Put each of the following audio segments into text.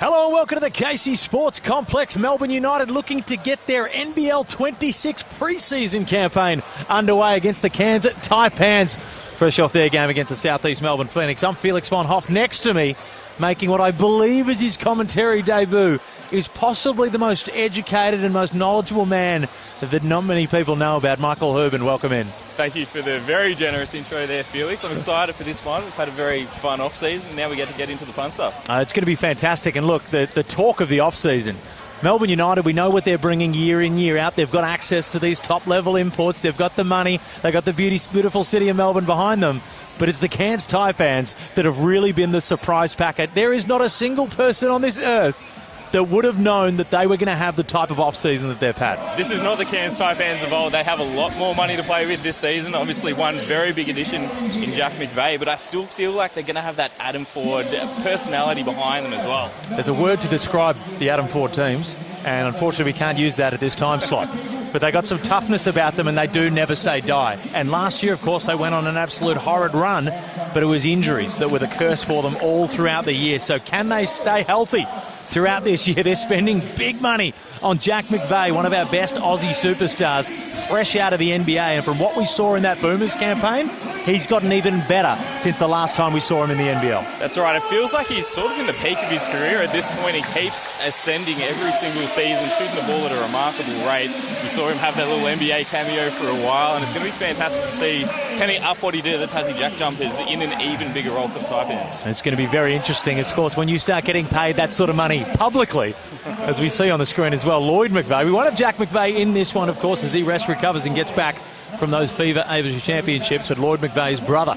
Hello and welcome to the Casey Sports Complex. Melbourne United looking to get their NBL26 preseason campaign underway against the Cairns Taipans. Fresh off their game against the Southeast Melbourne Phoenix. I'm Felix von Hoff. Next to me, making what I believe is his commentary debut, is possibly the most educated and most knowledgeable man that not many people know about. Michael Hurban, welcome in. Thank you for the very generous intro there, Felix. I'm excited for this one. We've had a very fun off-season. Now we get to get into the fun stuff. It's going to be fantastic. And look, the talk of the off-season, Melbourne United, we know what they're bringing year in, year out. They've got access to these top-level imports. They've got the money. They've got the beautiful city of Melbourne behind them. But it's the Cairns Taipans that have really been the surprise packet. There is not a single person on this earth that would have known that they were going to have the type of off-season that they've had. This is not the Cairns Taipans of old. They have a lot more money to play with this season. Obviously, one very big addition in Jack McVeigh, but I still feel like they're going to have that Adam Ford personality behind them as well. There's a word to describe the Adam Ford teams, and unfortunately we can't use that at this time slot. But they got some toughness about them, and they do never say die. And last year, of course, they went on an absolute horrid run, but it was injuries that were the curse for them all throughout the year. So can they stay healthy throughout this year? They're spending big money on Jack McVeigh, one of our best Aussie superstars, fresh out of the NBA. And from what we saw in that Boomers campaign, he's gotten even better since the last time we saw him in the NBL. That's right. It feels like he's sort of in the peak of his career. At this point, he keeps ascending every single season, shooting the ball at a remarkable rate. We saw him have that little NBA cameo for a while, and it's going to be fantastic to see, can he up what he did at the Tassie Jack Jumpers in an even bigger role for the Taipans. It's going to be very interesting. Of course, when you start getting paid that sort of money publicly, as we see on the screen as well, Lloyd McVeigh. We won't have Jack McVeigh in this one, of course, as he rests, recovers and gets back from those FIBA Asia Championships, but Lloyd McVeigh's brother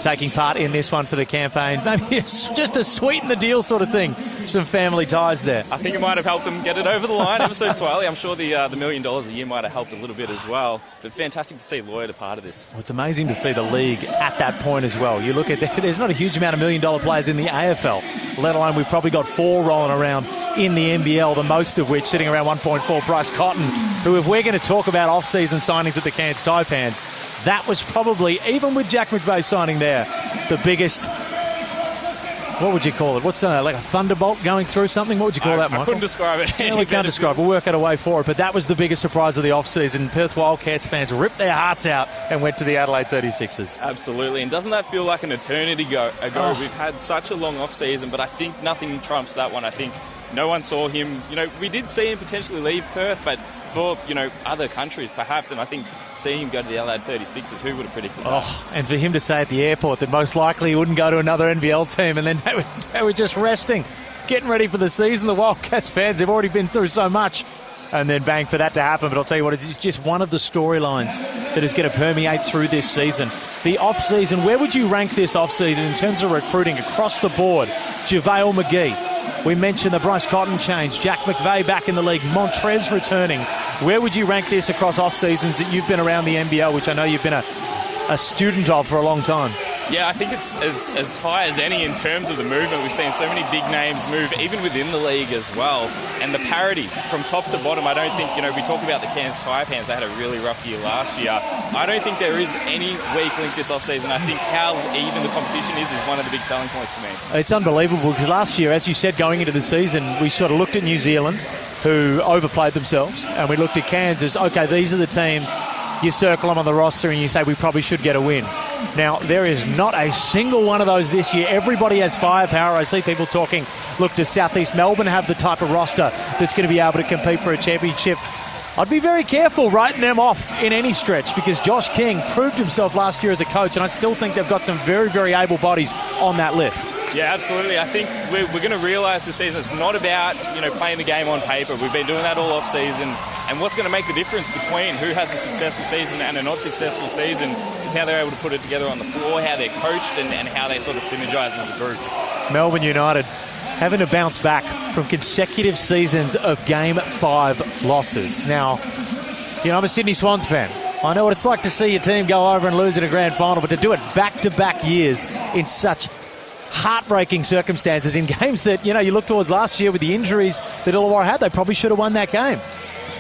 taking part in this one for the campaign. Maybe it's just a sweeten the deal sort of thing. Some family ties there. I think it might have helped them get it over the line ever so slightly. I'm sure the $1 million a year might have helped a little bit as well. But fantastic to see Lloyd a part of this. Well, it's amazing to see the league at that point as well. You look at there's not a huge amount of $1 million players in the AFL, let alone we've probably got 4 rolling around in the NBL, the most of which sitting around 1.4. Bryce Cotton, who, if we're going to talk about off-season signings at the Cairns Taipans, that was probably, even with Jack McVeigh signing there, the biggest, what would you call it? What's like a thunderbolt going through something? What would you call that, Michael? I couldn't describe it. Yeah, we can't describe it. We'll work out a way for it. But that was the biggest surprise of the off-season. Perth Wildcats fans ripped their hearts out and went to the Adelaide 36ers. Absolutely. And doesn't that feel like an eternity ago? We've had such a long off-season, but I think nothing trumps that one. I think no one saw him. We did see him potentially leave Perth, but for, other countries perhaps, and I think seeing him go to the Adelaide 36ers, who would have predicted that? And for him to say at the airport that most likely he wouldn't go to another NBL team, and then they were just resting, getting ready for the season. The Wildcats fans, they've already been through so much, and then bang, for that to happen. But I'll tell you what, it's just one of the storylines that is going to permeate through this season. The off-season, where would you rank this off-season in terms of recruiting across the board? JaVale McGee. We mentioned the Bryce Cotton change, Jack McVeigh back in the league, Montrez returning. Where would you rank this across off-seasons that you've been around the NBL, which I know you've been a student of for a long time? Yeah, I think it's as high as any in terms of the movement. We've seen so many big names move, even within the league as well. And the parity from top to bottom, I don't think, we talk about the Cairns Taipans, they had a really rough year last year. I don't think there is any weak link this offseason. I think how even the competition is one of the big selling points for me. It's unbelievable because last year, as you said, going into the season, we sort of looked at New Zealand, who overplayed themselves, and we looked at Kansas. Okay, these are the teams. You circle them on the roster and you say we probably should get a win. Now, there is not a single one of those this year. Everybody has firepower. I see people talking, look, does Southeast Melbourne have the type of roster that's going to be able to compete for a championship? I'd be very careful writing them off in any stretch because Josh King proved himself last year as a coach, and I still think they've got some very, very able bodies on that list. Yeah, absolutely. I think we're going to realise this season it's not about playing the game on paper. We've been doing that all off season, and what's going to make the difference between who has a successful season and a not successful season is how they're able to put it together on the floor, how they're coached, and how they sort of synergise as a group. Melbourne United having to bounce back from consecutive seasons of Game 5 losses. Now, I'm a Sydney Swans fan. I know what it's like to see your team go over and lose in a grand final, but to do it back-to-back years in such heartbreaking circumstances, in games that, you look towards last year with the injuries that Illawarra had, they probably should have won that game.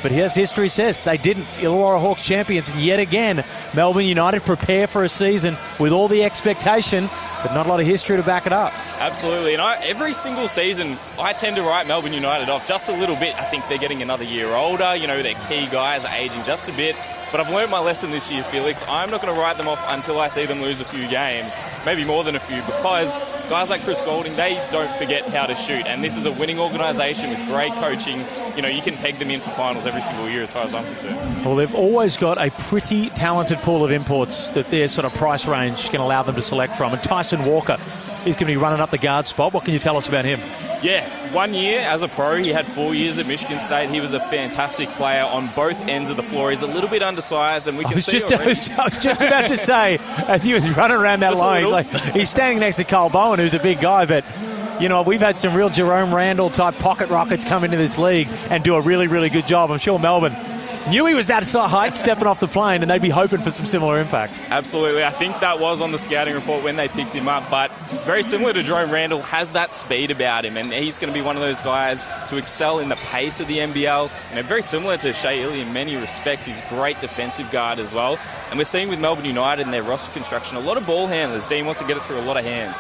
But as history says, they didn't. Illawarra Hawks champions, and yet again, Melbourne United prepare for a season with all the expectation but not a lot of history to back it up. Absolutely, and every single season I tend to write Melbourne United off just a little bit. I think they're getting another year older. You know, their key guys are aging just a bit. But I've learned my lesson this year, Felix. I'm not going to write them off until I see them lose a few games, maybe more than a few, because guys like Chris Goulding, they don't forget how to shoot. And this is a winning organisation with great coaching. You know, you can peg them in for finals every single year as far as I'm concerned. Well, they've always got a pretty talented pool of imports that their sort of price range can allow them to select from. And Tyson Walker is going to be running up the guard spot. What can you tell us about him? Yeah, 1 year as a pro. He had 4 years at Michigan State. He was a fantastic player on both ends of the floor. He's a little bit undersized, and we can see already. I was just about to say, as he was running around that line, he's standing next to Cole Bowen, who's a big guy, but you know, we've had some real Jerome Randall type pocket rockets come into this league and do a really, really good job. I'm sure Melbourne knew he was that height stepping off the plane, and they'd be hoping for some similar impact. Absolutely. I think that was on the scouting report when they picked him up, but very similar to Jerome Randall, has that speed about him, and he's going to be one of those guys to excel in the pace of the NBL. You know, very similar to Shea Ili in many respects. He's a great defensive guard as well. And we're seeing with Melbourne United and their roster construction, a lot of ball handlers. Dean wants to get it through a lot of hands.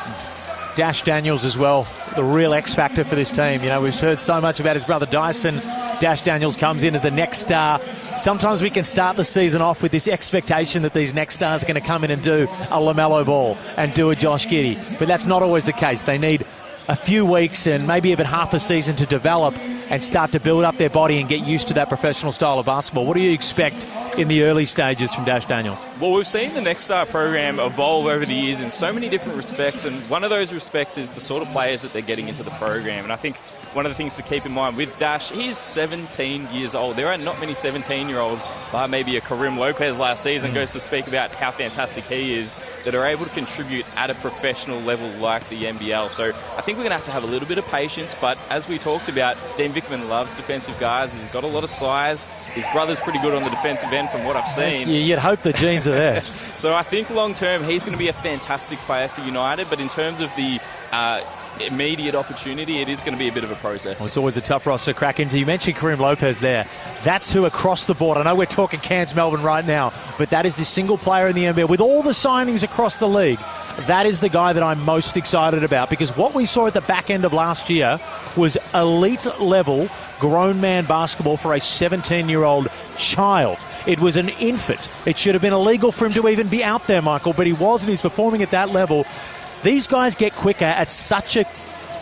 Dash Daniels as well, the real X factor for this team. You know, we've heard so much about his brother Dyson. Dash Daniels comes in as the next star. Sometimes we can start the season off with this expectation that these next stars are going to come in and do a LaMelo Ball and do a Josh Giddey, but that's not always the case. They need a few weeks and maybe even half a season to develop and start to build up their body and get used to that professional style of basketball. What do you expect in the early stages from Dash Daniels? Well, we've seen the Next Star program evolve over the years in so many different respects, and one of those respects is the sort of players that they're getting into the program. And I think one of the things to keep in mind with Dash, he's 17 years old. There are not many 17-year-olds, bar maybe a Karim Lopez last season goes to speak about how fantastic he is, that are able to contribute at a professional level like the NBL. So I think we're going to have a little bit of patience, but as we talked about, Dean Vickman loves defensive guys. He's got a lot of size. His brother's pretty good on the defensive end from what I've seen. You'd hope the genes are there. So I think long-term he's going to be a fantastic player for United, but in terms of the immediate opportunity, it is going to be a bit of a process. Well, it's always a tough roster to crack into. You mentioned Karim Lopez there. That's who across the board, I know we're talking Cairns Melbourne right now, but that is the single player in the NBL. With all the signings across the league, that is the guy that I'm most excited about, because what we saw at the back end of last year was elite level grown man basketball for a 17-year-old child. It was an infant. It should have been illegal for him to even be out there, Michael, but he wasn't. He's performing at that level. These guys get quicker at such a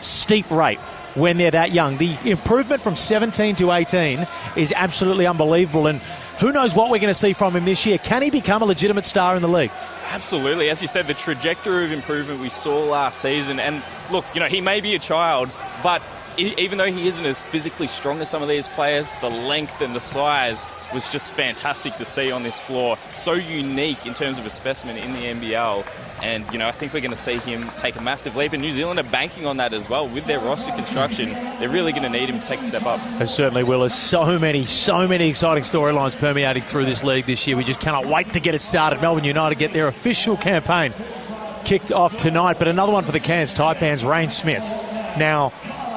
steep rate when they're that young. The improvement from 17 to 18 is absolutely unbelievable, and who knows what we're going to see from him this year. Can he become a legitimate star in the league? Absolutely. As you said, the trajectory of improvement we saw last season, and look, you know, he may be a child, but even though he isn't as physically strong as some of these players, the length and the size was just fantastic to see on this floor. So unique in terms of a specimen in the NBL. And, you know, I think we're going to see him take a massive leap. And New Zealand are banking on that as well. With their roster construction, they're really going to need him to take a step up. They certainly will. There's so many exciting storylines permeating through this league this year. We just cannot wait to get it started. Melbourne United get their official campaign kicked off tonight. But another one for the Cairns Taipans, Rain Smith. Now,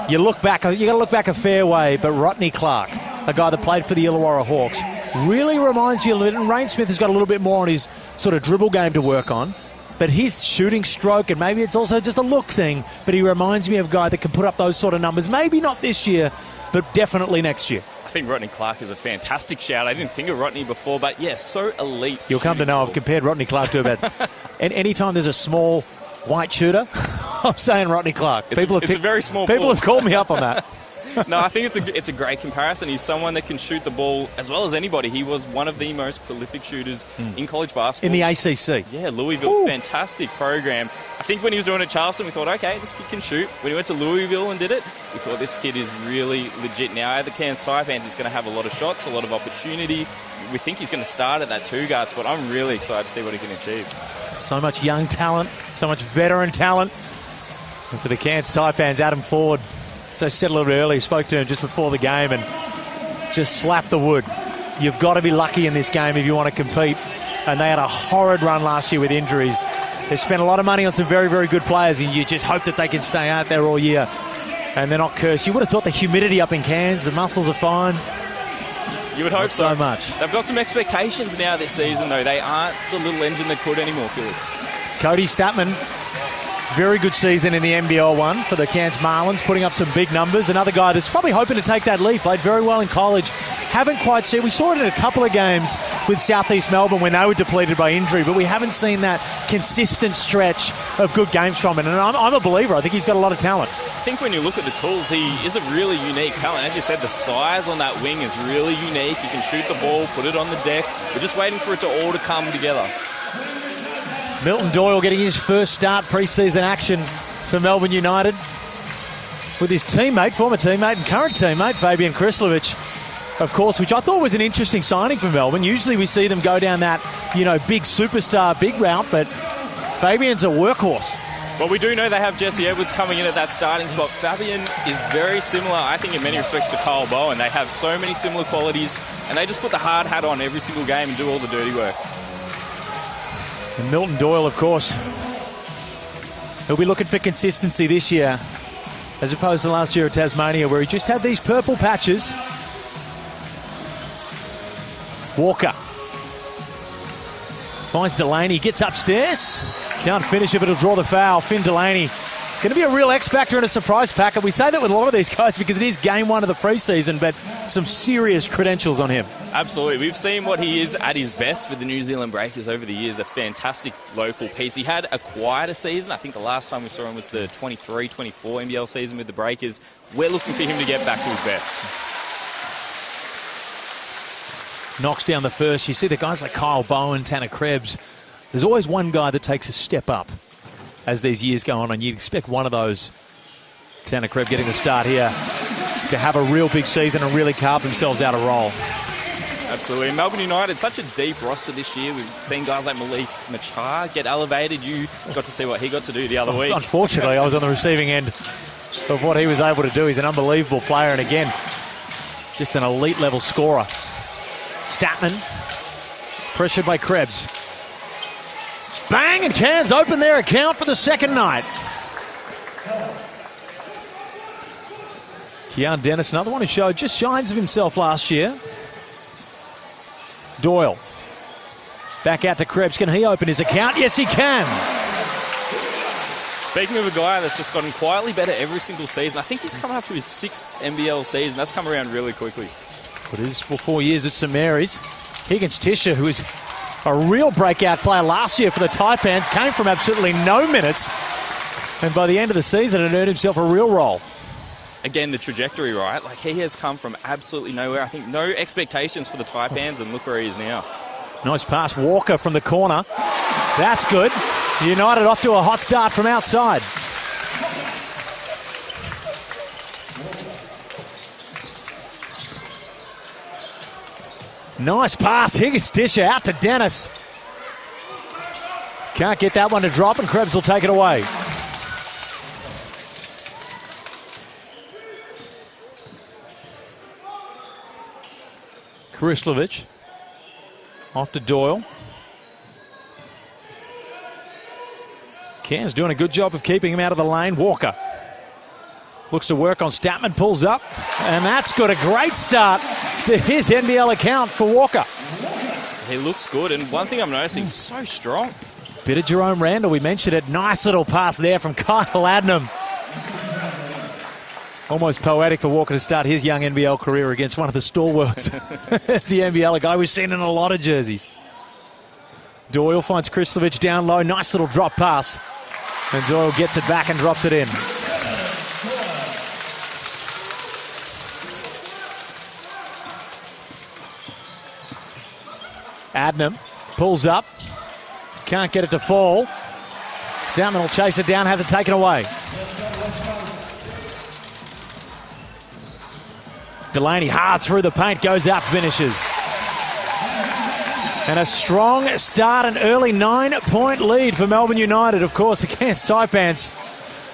you got to look back a fair way, but Rodney Clark, a guy that played for the Illawarra Hawks, really reminds you a little. Rain Smith has got a little bit more on his sort of dribble game to work on, but his shooting stroke, and maybe it's also just a look thing, but he reminds me of a guy that can put up those sort of numbers. Maybe not this year, but definitely next year. I think Rodney Clark is a fantastic shout. I didn't think of Rodney before, but yes, so elite. You'll come to know I've compared Rodney Clark to about... And anytime there's a small white shooter, I'm saying Rodney Clark. It's a very small People ball. have called me up on that. No, I think it's a great comparison. He's someone that can shoot the ball as well as anybody. He was one of the most prolific shooters in college basketball. In the ACC. Yeah, Louisville, fantastic program. I think when he was doing it at Charleston, we thought, okay, this kid can shoot. When he went to Louisville and did it, we thought this kid is really legit. Now, at the Cairns Taipans, he's going to have a lot of shots, a lot of opportunity. We think he's going to start at that 2 guard spot. I'm really excited to see what he can achieve. So much young talent, so much veteran talent. And for the Cairns Taipans, Adam Ford, so said a little bit early, spoke to him just before the game and just slapped the wood. You've got to be lucky in this game if you want to compete. And they had a horrid run last year with injuries. They spent a lot of money on some very, very good players, and you just hope that they can stay out there all year and they're not cursed. You would have thought the humidity up in Cairns, the muscles are fine. You would hope so. Much. They've got some expectations now this season, though. They aren't the little engine that could anymore, Felix. Cody Statman Very good season in the NBL one for the Cairns Marlins, putting up some big numbers. Another guy that's probably hoping to take that leap. Played very well in college. Haven't quite seen. We saw it in a couple of games with Southeast Melbourne when they were depleted by injury, but we haven't seen that consistent stretch of good games from him. And I'm a believer. I think he's got a lot of talent. I think when you look at the tools, he is a really unique talent. As you said, the size on that wing is really unique. He can shoot the ball, put it on the deck. We're just waiting for it all to come together. Milton Doyle getting his first start preseason action for Melbourne United with his teammate, former teammate and current teammate, Fabian Krislovic, of course, which I thought was an interesting signing for Melbourne. Usually we see them go down that, big superstar, big route, but Fabian's a workhorse. Well, we do know they have Jesse Edwards coming in at that starting spot. Fabian is very similar, I think, in many respects to Kyle Bowen. They have so many similar qualities, and they just put the hard hat on every single game and do all the dirty work. And Milton Doyle, of course, he'll be looking for consistency this year, as opposed to last year at Tasmania, where he just had these purple patches. Walker finds Delaney, gets upstairs. Can't finish it, but it'll draw the foul. Finn Delaney, going to be a real X-factor and a surprise packet. We say that with a lot of these guys because it is game one of the preseason, but some serious credentials on him. Absolutely. We've seen what he is at his best with the New Zealand Breakers over the years. A fantastic local piece. He had a quieter season. I think the last time we saw him was the 23-24 NBL season with the Breakers. We're looking for him to get back to his best. Knocks down the first. You see the guys like Kyle Bowen, Tanner Krebs. There's always one guy that takes a step up as these years go on, and you'd expect one of those, Tanner Krebs getting the start here, to have a real big season and really carve themselves out a role. Absolutely. Melbourne United, such a deep roster this year. We've seen guys like Malik Machar get elevated. You got to see what he got to do the other week. Unfortunately, I was on the receiving end of what he was able to do. He's an unbelievable player, and again, just an elite level scorer. Statman, pressured by Krebs. Bang, and Cairns open their account for the second night. Keon Dennis, another one who showed just shines of himself last year. Doyle, back out to Krebs. Can he open his account? Yes, he can. Speaking of a guy that's just gotten quietly better every single season, I think he's coming up to his 6th NBL season. That's come around really quickly. It is for 4 years at St Mary's. Higgins Tisher, who is a real breakout player last year for the Taipans, came from absolutely no minutes, and by the end of the season had earned himself a real role. Again, the trajectory, right? Like, he has come from absolutely nowhere. I think no expectations for the Taipans, and look where he is now. Nice pass, Walker from the corner. That's good. United off to a hot start from outside. Nice pass, Higgins Tisher out to Dennis. Can't get that one to drop, and Krebs will take it away. Krislovic off to Doyle. Cairns doing a good job of keeping him out of the lane. Walker looks to work on Statman, pulls up, and that's got a great start to his NBL account for Walker. He looks good, and one thing I'm noticing, so strong. Bit of Jerome Randall, we mentioned it. Nice little pass there from Kyle Adnam. Almost poetic for Walker to start his young NBL career against one of the stalwarts. The NBL, a guy we've seen in a lot of jerseys. Doyle finds Krislovic down low. Nice little drop pass. And Doyle gets it back and drops it in. Adnam pulls up. Can't get it to fall. Stoutman will chase it down, has it taken away. Delaney hard through the paint, goes out, finishes. And a strong start, an early 9-point lead for Melbourne United. Of course, the Cairns Taipans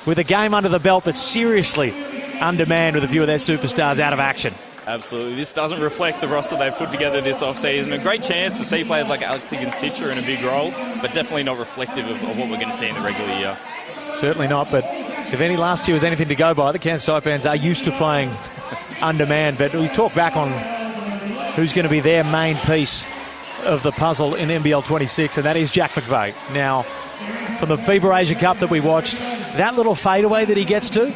with a game under the belt, but seriously undermanned with a few of their superstars out of action. Absolutely. This doesn't reflect the roster they've put together this offseason. A great chance to see players like Alex Higgins-Titcher in a big role, but definitely not reflective of what we're going to see in the regular year. Certainly not, but if any last year was anything to go by, the Cairns Taipans are used to playing undermanned. But we talk back on who's going to be their main piece of the puzzle in NBL26, and that is Jack McVeigh. Now, from the FIBA Asia Cup that we watched. That little fadeaway that he gets to,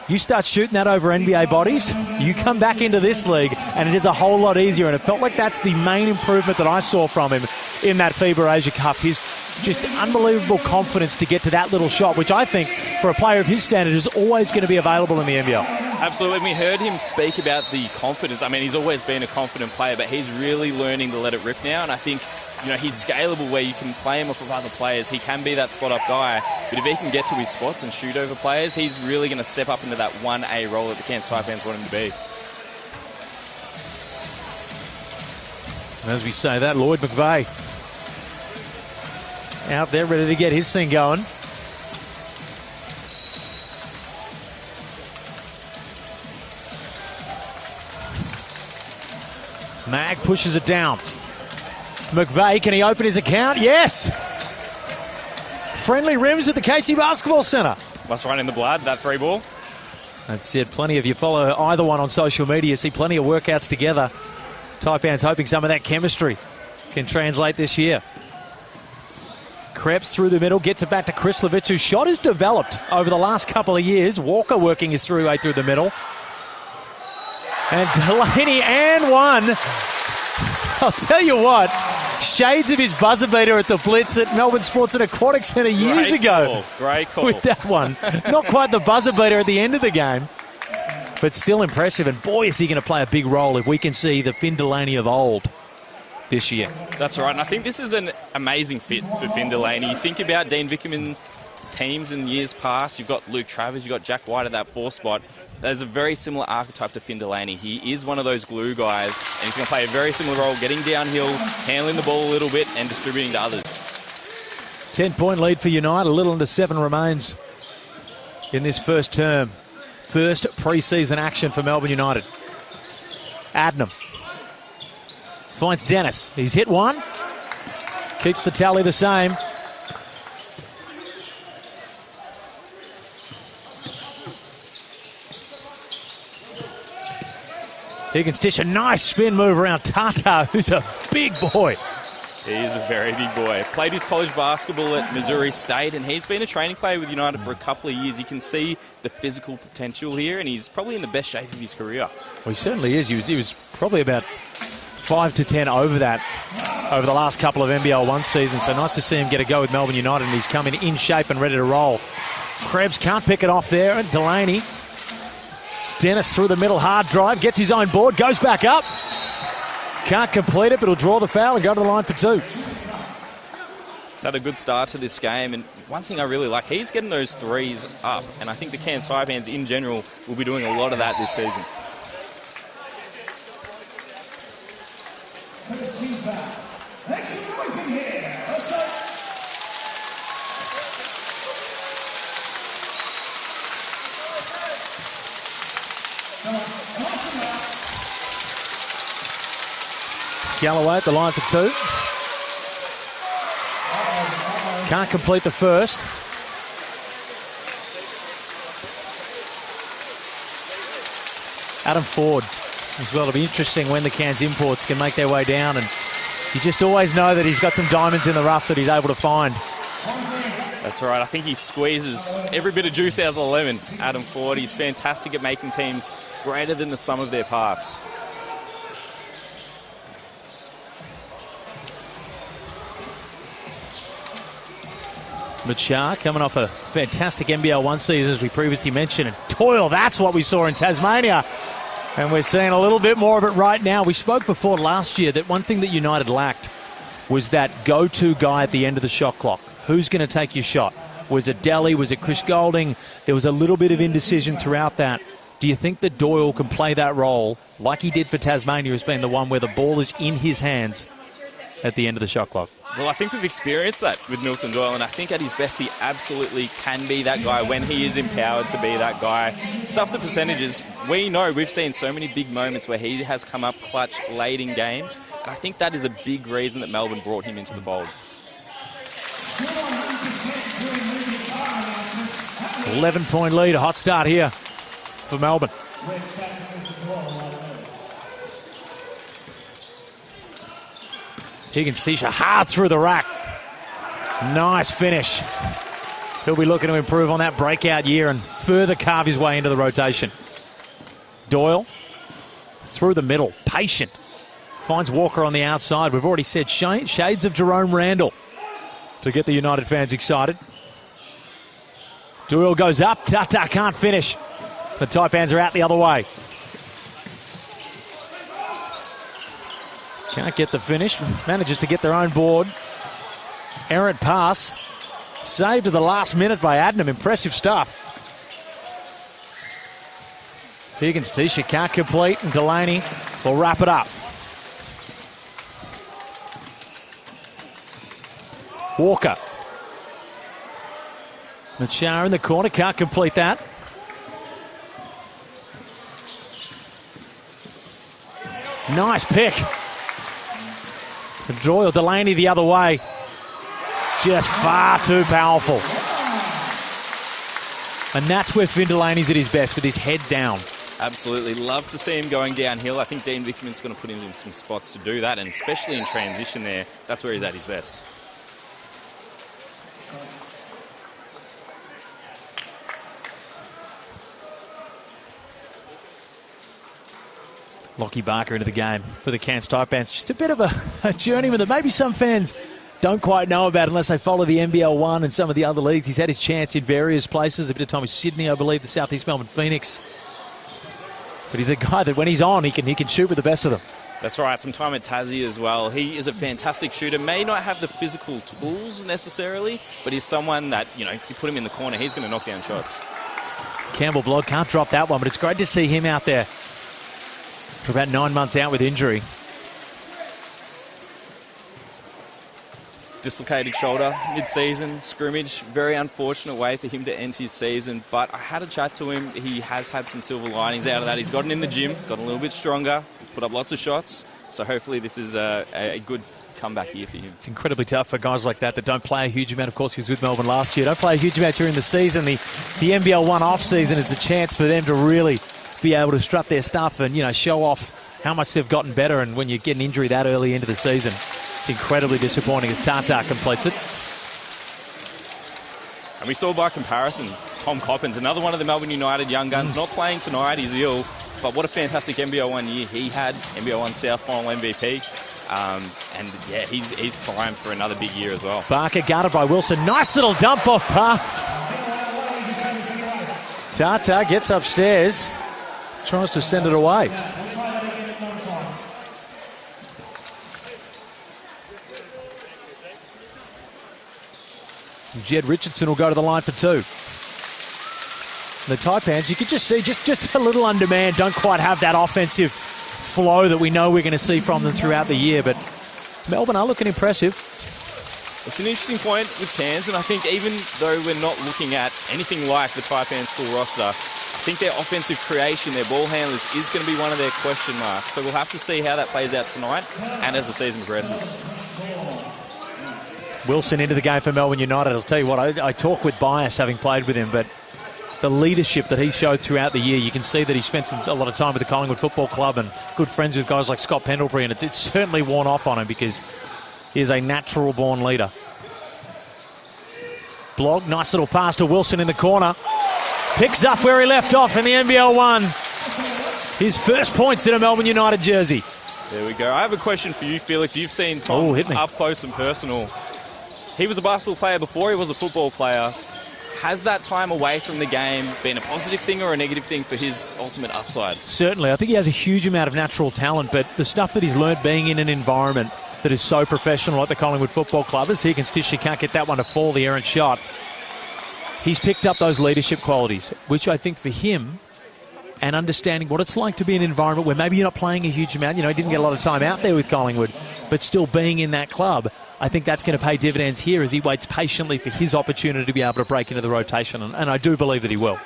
you start shooting that over NBA bodies, you come back into this league, and it is a whole lot easier. And it felt like that's the main improvement that I saw from him in that FIBA Asia Cup. His just unbelievable confidence to get to that little shot, which I think, for a player of his standard, is always going to be available in the NBL. Absolutely. We heard him speak about the confidence. I mean, he's always been a confident player, but he's really learning to let it rip now. And I think, he's scalable where you can play him off of other players. He can be that spot-up guy, but if he can get to his spots and shoot over players, he's really going to step up into that 1A role that the Cairns Taipans want him to be. And as we say that, Lloyd McVeigh out there ready to get his thing going. Mag pushes it down. McVeigh, can he open his account? Yes! Friendly rims at the KC Basketball Centre. Must run in the blood, that 3 ball. That's it. Plenty of you follow either one on social media. See plenty of workouts together. Taipans hoping some of that chemistry can translate this year. Krebs through the middle, gets it back to Krislovic, whose shot has developed over the last couple of years. Walker working his way through the middle. And Delaney and one. I'll tell you what, shades of his buzzer beater at the Blitz at Melbourne Sports and Aquatic Centre years ago. Great call. With that one. Not quite the buzzer beater at the end of the game, but still impressive. And boy, is he going to play a big role if we can see the Finn Delaney of old this year. That's right, and I think this is an amazing fit for Finn Delaney. You think about Dean Vickerman's teams in years past, you've got Luke Travers, you've got Jack White at that 4 spot. There's a very similar archetype to Finn Delaney. He is one of those glue guys, and he's going to play a very similar role, getting downhill, handling the ball a little bit, and distributing to others. 10-point lead for United, a little under 7 remains in this first term. First pre-season action for Melbourne United. Adnam finds Dennis. He's hit one. Keeps the tally the same. Higgins dish a nice spin move around Tata, who's a big boy. He is a very big boy. Played his college basketball at Missouri State, and he's been a training player with United for a couple of years. You can see the physical potential here, and he's probably in the best shape of his career. Well, he certainly is. He was probably about 5 to 10 over that over the last couple of NBL1 seasons. So nice to see him get a go with Melbourne United, and he's coming in shape and ready to roll. Krebs can't pick it off there, and Delaney. Dennis through the middle, hard drive, gets his own board, goes back up. Can't complete it, but he'll draw the foul and go to the line for 2. He's had a good start to this game, and one thing I really like, he's getting those threes up, and I think the Cairns Taipans in general will be doing a lot of that this season. Galloway at the line for 2. Can't complete the first. Adam Ford as well. It'll be interesting when the Cairns imports can make their way down, and you just always know that he's got some diamonds in the rough that he's able to find. That's right. I think he squeezes every bit of juice out of the lemon, Adam Ford. He's fantastic at making teams greater than the sum of their parts. Machar coming off a fantastic NBL1 season, as we previously mentioned. And toil, that's what we saw in Tasmania. And we're seeing a little bit more of it right now. We spoke before last year that one thing that United lacked was that go-to guy at the end of the shot clock. Who's going to take your shot? Was it Delhi? Was it Chris Golding? There was a little bit of indecision throughout that. Do you think that Doyle can play that role like he did for Tasmania, as being the one where the ball is in his hands at the end of the shot clock? Well, I think we've experienced that with Milton Doyle, and I think at his best he absolutely can be that guy when he is empowered to be that guy. Stuff the percentages. We know we've seen so many big moments where he has come up clutch late in games, and I think that is a big reason that Melbourne brought him into the fold. 11-point lead, a hot start here for Melbourne. Higgins Tisha hard through the rack. Nice finish. He'll be looking to improve on that breakout year and further carve his way into the rotation. Doyle through the middle, patient. Finds Walker on the outside. We've already said shades of Jerome Randall to get the United fans excited. Doyle goes up. Tata can't finish. The Taipans are out the other way. Can't get the finish. Manages to get their own board. Errant pass. Saved to the last minute by Adnam. Impressive stuff. Higgins Tisha can't complete, and Delaney will wrap it up. Walker. Machar in the corner, can't complete that. Nice pick. Doyle, Delaney the other way. Just far too powerful. And that's where Finn Delaney's at his best, with his head down. Absolutely. Love to see him going downhill. I think Dean Vickerman's going to put him in some spots to do that, and especially in transition there, that's where he's at his best. Lockie Barker into the game for the Cairns Taipans. Just a bit of a journeyman that maybe some fans don't quite know about unless they follow the NBL1 and some of the other leagues. He's had his chance in various places. A bit of time with Sydney, I believe, the Southeast Melbourne Phoenix. But he's a guy that when he's on, he can shoot with the best of them. That's right. Some time at Tassie as well. He is a fantastic shooter. May not have the physical tools necessarily, but he's someone that, you know, if you put him in the corner, he's going to knock down shots. Campbell Blogg can't drop that one, but it's great to see him out there for about 9 months out with injury. Dislocated shoulder mid-season, scrimmage. Very unfortunate way for him to end his season, but I had a chat to him. He has had some silver linings out of that. He's gotten in the gym, got a little bit stronger. He's put up lots of shots, so hopefully this is a good comeback year for him. It's incredibly tough for guys like that don't play a huge amount. Of course, he was with Melbourne last year. Don't play a huge amount during the season. The NBL1 off-season is the chance for them to really be able to strut their stuff and, you know, show off how much they've gotten better. And when you get an injury that early into the season, it's incredibly disappointing as Tata completes it. And we saw by comparison, Tom Coppins, another one of the Melbourne United young guns, not playing tonight, he's ill, but what a fantastic NBL1 year he had, NBL1 South Final MVP. And yeah, he's primed for another big year as well. Barker guarded by Wilson. Nice little dump off par. Tata gets upstairs, tries to send it away. Jed Richardson will go to the line for two. The Taipans, you could just see just a little undermanned, don't quite have that offensive flow that we know we're going to see from them throughout the year, but Melbourne are looking impressive. It's an interesting point with Cairns, and I think even though we're not looking at anything like the Taipans full roster, I think their offensive creation, their ball handlers, is going to be one of their question marks. So we'll have to see how that plays out tonight and as the season progresses. Wilson into the game for Melbourne United. I'll tell you what, I talk with bias having played with him, but the leadership that he showed throughout the year, you can see that he spent a lot of time with the Collingwood Football Club and good friends with guys like Scott Pendlebury, and it's certainly worn off on him because he is a natural-born leader. Blogg, nice little pass to Wilson in the corner. Picks up where he left off in the NBL1. His first points in a Melbourne United jersey. There we go. I have a question for you, Felix. You've seen Tom up close and personal. He was a basketball player before he was a football player. Has that time away from the game been a positive thing or a negative thing for his ultimate upside? Certainly. I think he has a huge amount of natural talent, but the stuff that he's learnt being in an environment that is so professional like the Collingwood Football Club, as Higgins Tishy can't get that one to fall, the errant shot. He's picked up those leadership qualities, which I think for him, and understanding what it's like to be in an environment where maybe you're not playing a huge amount, you know, he didn't get a lot of time out there with Collingwood, but still being in that club, I think that's going to pay dividends here as he waits patiently for his opportunity to be able to break into the rotation, and I do believe that he will.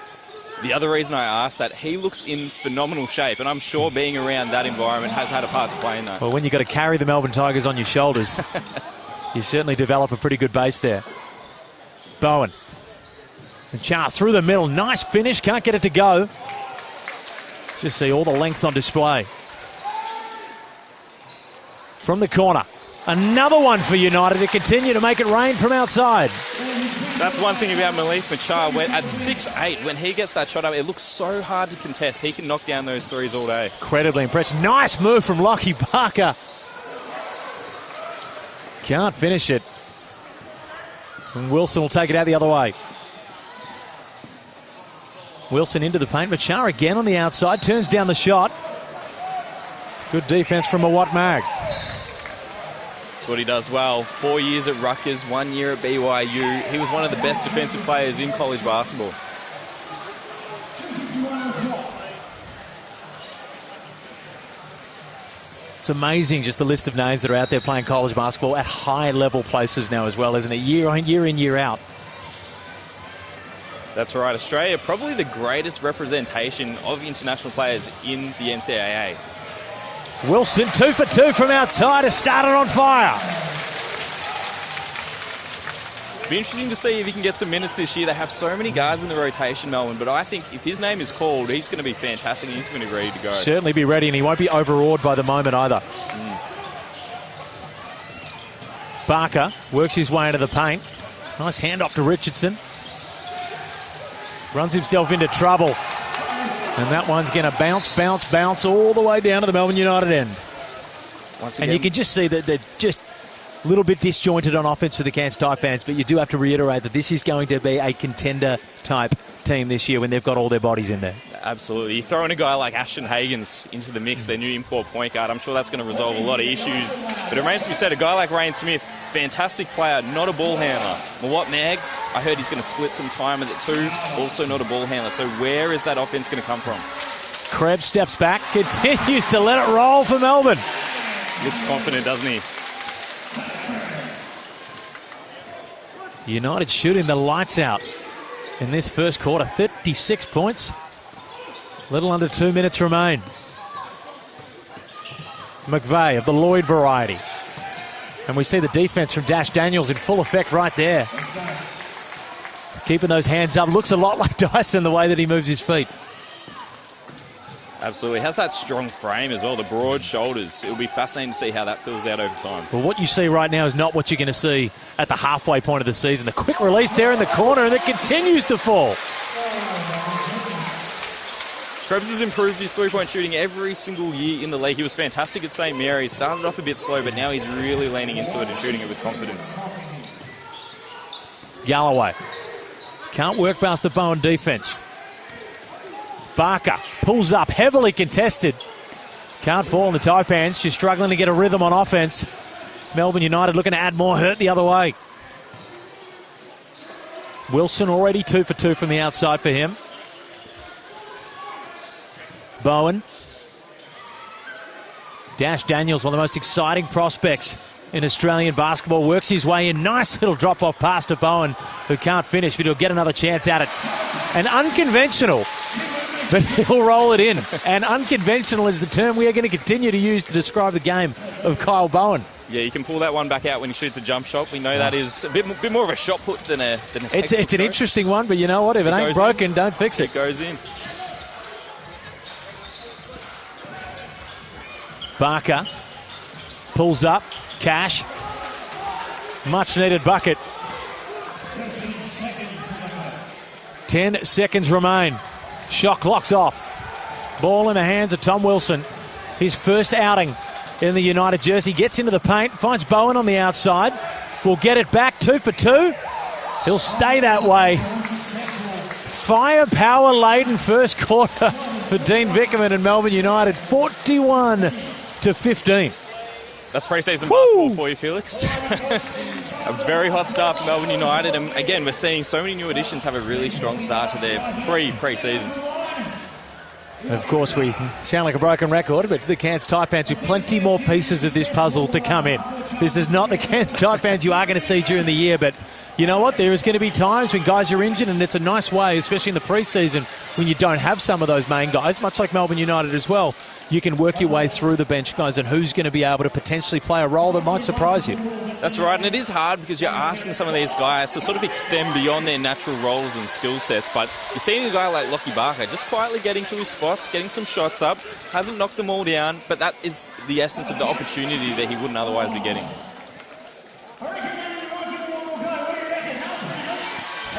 The other reason I asked that, he looks in phenomenal shape, and I'm sure being around that environment has had a part to play in that. Well, when you've got to carry the Melbourne Tigers on your shoulders, you certainly develop a pretty good base there. Bowen. And Char through the middle. Nice finish. Can't get it to go. Just see all the length on display. From the corner. Another one for United to continue to make it rain from outside. That's one thing about Malik Machar. At 6'8", when he gets that shot up, it looks so hard to contest. He can knock down those threes all day. Incredibly impressive. Nice move from Lockie Barker. Can't finish it. And Wilson will take it out the other way. Wilson into the paint. Machar again on the outside. Turns down the shot. Good defense from Mawat Mag. That's what he does well. 4 years at Rutgers, 1 year at BYU. He was one of the best defensive players in college basketball. It's amazing just the list of names that are out there playing college basketball at high-level places now as well, isn't it? Year in, year out. That's right. Australia, probably the greatest representation of international players in the NCAA. Wilson, 2 for 2 from outside, has started on fire. Be interesting to see if he can get some minutes this year. They have so many guys in the rotation, Melbourne, but I think if his name is called, he's going to be fantastic and he's going to be ready to go. Certainly be ready, and he won't be overawed by the moment either. Barker works his way into the paint. Nice handoff to Richardson. Runs himself into trouble. And that one's going to bounce all the way down to the Melbourne United end. Once again, and you can just see that they're just a little bit disjointed on offense for the Cairns Taipans, but you do have to reiterate that this is going to be a contender-type team this year when they've got all their bodies in there. Absolutely. You throw in a guy like Ashton Hagens into the mix, their new import point guard, I'm sure that's going to resolve a lot of issues. But it remains to be said, a guy like Rain Smith, fantastic player, not a ball handler. Mawat Mag, I heard he's going to split some time with it too, also not a ball handler. So where is that offense going to come from? Krebs steps back, continues to let it roll for Melbourne. Looks confident, doesn't he? United shooting the lights out in this first quarter. 36 points. Little under 2 minutes remain. McVeigh of the Lloyd variety. And we see the defense from Dash Daniels in full effect right there. Keeping those hands up. Looks a lot like Dyson the way that he moves his feet. Absolutely. Has that strong frame as well, the broad shoulders. It'll be fascinating to see how that fills out over time. Well, what you see right now is not what you're going to see at the halfway point of the season. The quick release there in the corner, and it continues to fall. Krebs has improved his three-point shooting every single year in the league. He was fantastic at St. Mary's. Started off a bit slow, but now he's really leaning into it and shooting it with confidence. Galloway can't work past the Bowen defense. Barker pulls up, heavily contested. Can't fall in the Taipans, just struggling to get a rhythm on offense. Melbourne United looking to add more hurt the other way. Wilson already 2 for 2 from the outside for him. Bowen. Dash Daniels, one of the most exciting prospects in Australian basketball, works his way in. Nice little drop-off pass to Bowen, who can't finish, but he'll get another chance at it. And unconventional, but he'll roll it in. And unconventional is the term we are going to continue to use to describe the game of Kyle Bowen. Yeah, you can pull that one back out when he shoots a jump shot. We know that is a bit more of a shot put than a It's an interesting one, but you know what? If it ain't broken, don't fix it. It goes in. Barker pulls up. Cash. Much needed bucket. 10 seconds remain. Shot clock's off. Ball in the hands of Tom Wilson. His first outing in the United jersey. Gets into the paint. Finds Bowen on the outside. Will get it back. 2 for 2. He'll stay that way. Firepower-laden first quarter for Dean Vickerman and Melbourne United. 41-15. That's preseason basketball for you, Felix. A very hot start for Melbourne United. And again, we're seeing so many new additions have a really strong start to their pre-season. Of course, we sound like a broken record, but the Cairns Taipans with plenty more pieces of this puzzle to come in. This is not the Cairns Taipans you are going to see during the year, but you know what? There is going to be times when guys are injured, and it's a nice way, especially in the pre-season, when you don't have some of those main guys, much like Melbourne United as well. You can work your way through the bench guys and who's going to be able to potentially play a role that might surprise you. That's right, and it is hard because you're asking some of these guys to sort of extend beyond their natural roles and skill sets, but you're seeing a guy like Lockie Barker just quietly getting to his spots, getting some shots up, hasn't knocked them all down, but that is the essence of the opportunity that he wouldn't otherwise be getting.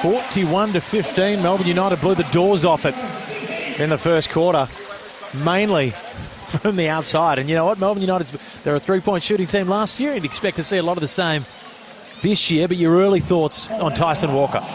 41-15. Melbourne United blew the doors off it in the first quarter, mainly from the outside. And you know what? Melbourne United, they're a three-point shooting team last year. You'd expect to see a lot of the same this year. But your early thoughts on Tyson Walker?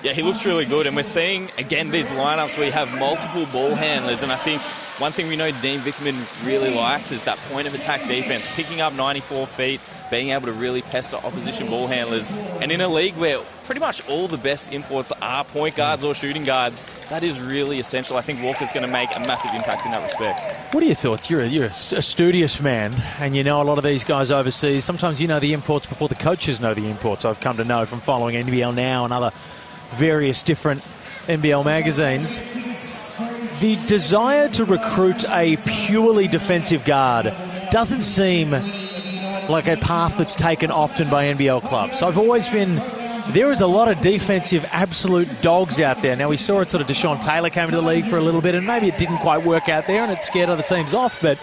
Yeah, he looks really good, and we're seeing, again, these lineups where you have multiple ball handlers, and I think one thing we know Dean Vickerman really likes is that point of attack defense, picking up 94 feet, being able to really pester opposition ball handlers. And in a league where pretty much all the best imports are point guards or shooting guards, that is really essential. I think Walker's going to make a massive impact in that respect. What are your thoughts? You're a studious man, and you know a lot of these guys overseas. Sometimes you know the imports before the coaches know the imports, I've come to know from following NBL Now and other various different NBL magazines. The desire to recruit a purely defensive guard doesn't seem like a path that's taken often by NBL clubs. I've always been, there is a lot of defensive absolute dogs out there. Now we saw it sort of Deshaun Taylor came into the league for a little bit, and maybe it didn't quite work out there and it scared other teams off, but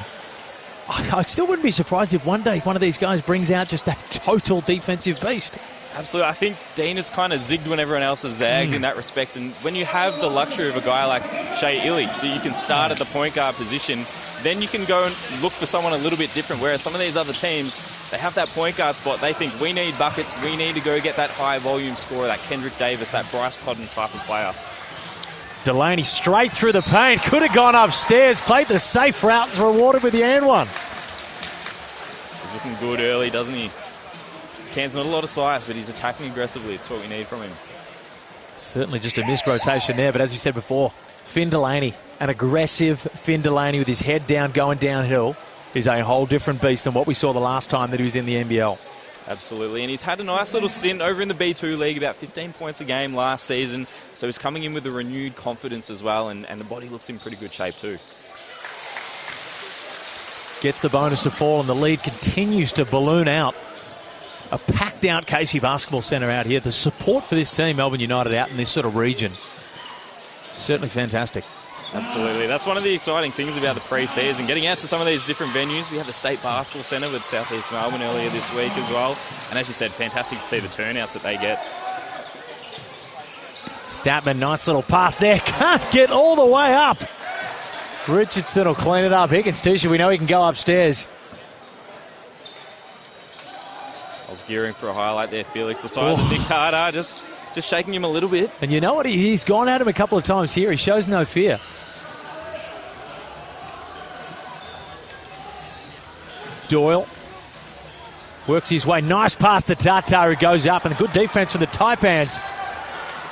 I still wouldn't be surprised if one day one of these guys brings out just that total defensive beast. Absolutely. I think Dean has kind of zigged when everyone else has zagged in that respect. And when you have the luxury of a guy like Shea Illy, that you can start at the point guard position, then you can go and look for someone a little bit different. Whereas some of these other teams, they have that point guard spot. They think we need buckets. We need to go get that high volume scorer, that Kendrick Davis, that Bryce Cotton type of player. Delaney straight through the paint. Could have gone upstairs. Played the safe route. And rewarded with the and one. He's looking good early, doesn't he? Cairns not a lot of size, but he's attacking aggressively. It's what we need from him. Certainly just a missed rotation there, but as we said before, Finn Delaney, an aggressive Finn Delaney with his head down, going downhill, is a whole different beast than what we saw the last time that he was in the NBL. Absolutely, and he's had a nice little stint over in the B2 League, about 15 points a game last season, so he's coming in with a renewed confidence as well, and the body looks in pretty good shape too. Gets the bonus to fall, and the lead continues to balloon out. A packed-out Casey Basketball Centre out here. The support for this team, Melbourne United, out in this sort of region, certainly fantastic. Absolutely. That's one of the exciting things about the pre-season, getting out to some of these different venues. We had the State Basketball Centre with South East Melbourne earlier this week as well. And as you said, fantastic to see the turnouts that they get. Statman, nice little pass there. Can't get all the way up. Richardson will clean it up. Higgins, Tisha, we know he can go upstairs. I was gearing for a highlight there, Felix. The size of Nick Tartar, just shaking him a little bit. And you know what? He's gone at him a couple of times here. He shows no fear. Doyle works his way. Nice pass to Tartar, who goes up. And a good defense from the Taipans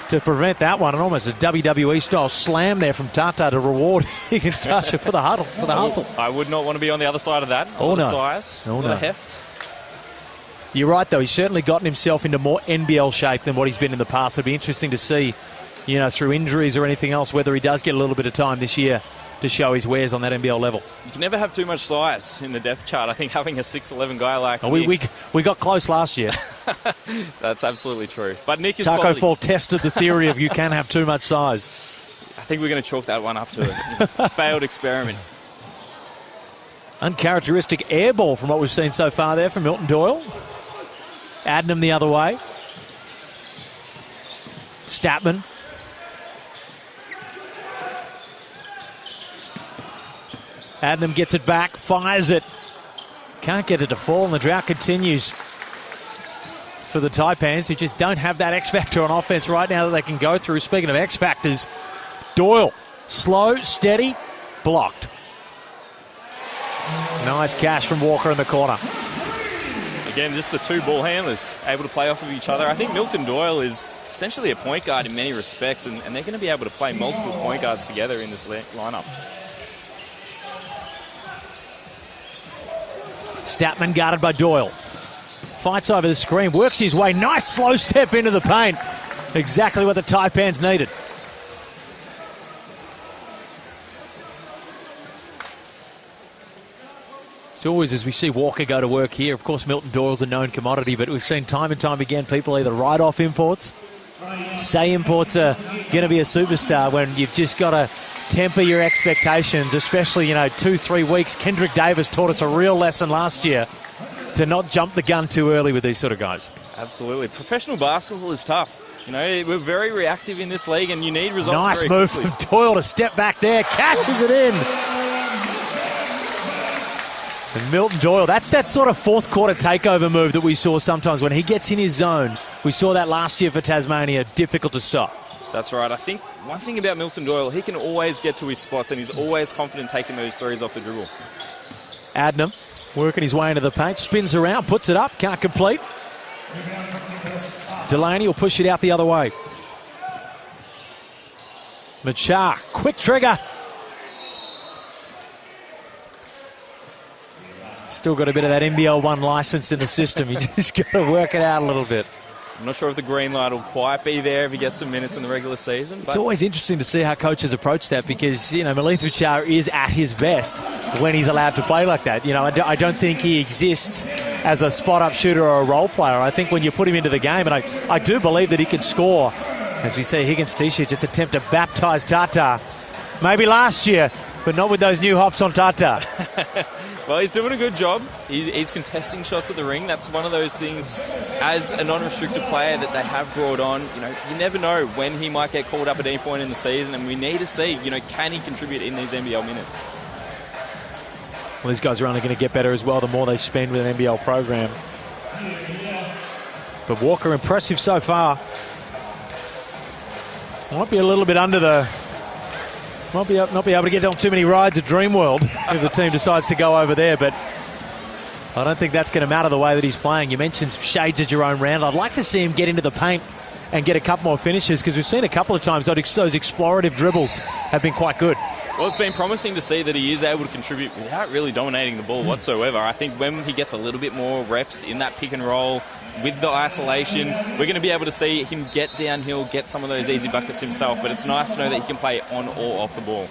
to prevent that one. And almost a WWE-style slam there from Tartar to reward Higgins Tasha for the huddle, for the hustle. I would not want to be on the other side of that. Oh, no. Size, oh, the no. heft. You're right, though. He's certainly gotten himself into more NBL shape than what he's been in the past. It'd be interesting to see, you know, through injuries or anything else, whether he does get a little bit of time this year to show his wares on that NBL level. You can never have too much size in the depth chart. I think having a 6'11" guy like Nick... We got close last year. That's absolutely true. But Nick is Taco Fall tested the theory of you can have too much size. I think we're going to chalk that one up to a failed experiment. Uncharacteristic air ball from what we've seen so far there from Milton Doyle. Adnam the other way. Statman. Adnam gets it back, fires it. Can't get it to fall, and the drought continues for the Taipans, who just don't have that X factor on offense right now that they can go through. Speaking of X factors, Doyle, slow, steady, blocked. Nice cash from Walker in the corner. Again, just the two ball handlers able to play off of each other. I think Milton Doyle is essentially a point guard in many respects, and they're going to be able to play multiple point guards together in this lineup. Statman guarded by Doyle. Fights over the screen, works his way. Nice slow step into the paint. Exactly what the Taipans needed. It's always, as we see Walker go to work here, of course Milton Doyle's a known commodity, but we've seen time and time again people either write off imports, say imports are going to be a superstar, when you've just got to temper your expectations, especially, 2-3 weeks. Kendrick Davis taught us a real lesson last year to not jump the gun too early with these sort of guys. Absolutely. Professional basketball is tough. You know, we're very reactive in this league, and you need results Nice very move quickly. from Doyle to step back there. Cashes it in. And Milton Doyle, that's that sort of fourth quarter takeover move that we saw sometimes when he gets in his zone. We saw that last year for Tasmania. Difficult to stop. That's right. I think one thing about Milton Doyle, he can always get to his spots, and he's always confident taking those threes off the dribble. Adnam working his way into the paint, spins around, puts it up, can't complete. Delaney will push it out the other way. Machar, quick trigger. Still got a bit of that NBL1 license in the system. You just got to work it out a little bit. I'm not sure if the green light will quite be there if he gets some minutes in the regular season. But it's always interesting to see how coaches approach that because, you know, Melith Machar is at his best when he's allowed to play like that. You know, I don't think he exists as a spot-up shooter or a role player. I think when you put him into the game, and I do believe that he can score. As we see Higgins' T-shirt just attempt to baptise Tata. Maybe last year, but not with those new hops on Tata. Well, he's doing a good job. He's contesting shots at the ring. That's one of those things as a non-restricted player that they have brought on. You know, you never know when he might get called up at any point in the season, and we need to see, you know, can he contribute in these NBL minutes? Well, these guys are only going to get better as well the more they spend with an NBL program. But Walker impressive so far. Might be a little bit under the... Not be able to get on too many rides at Dreamworld if the team decides to go over there, but I don't think that's going to matter the way that he's playing. You mentioned shades of Jerome Randall. I'd like to see him get into the paint and get a couple more finishes because we've seen a couple of times those explorative dribbles have been quite good. Well, it's been promising to see that he is able to contribute without really dominating the ball whatsoever. I think when he gets a little bit more reps in that pick and roll with the isolation, we're going to be able to see him get downhill, get some of those easy buckets himself, but it's nice to know that he can play on or off the ball.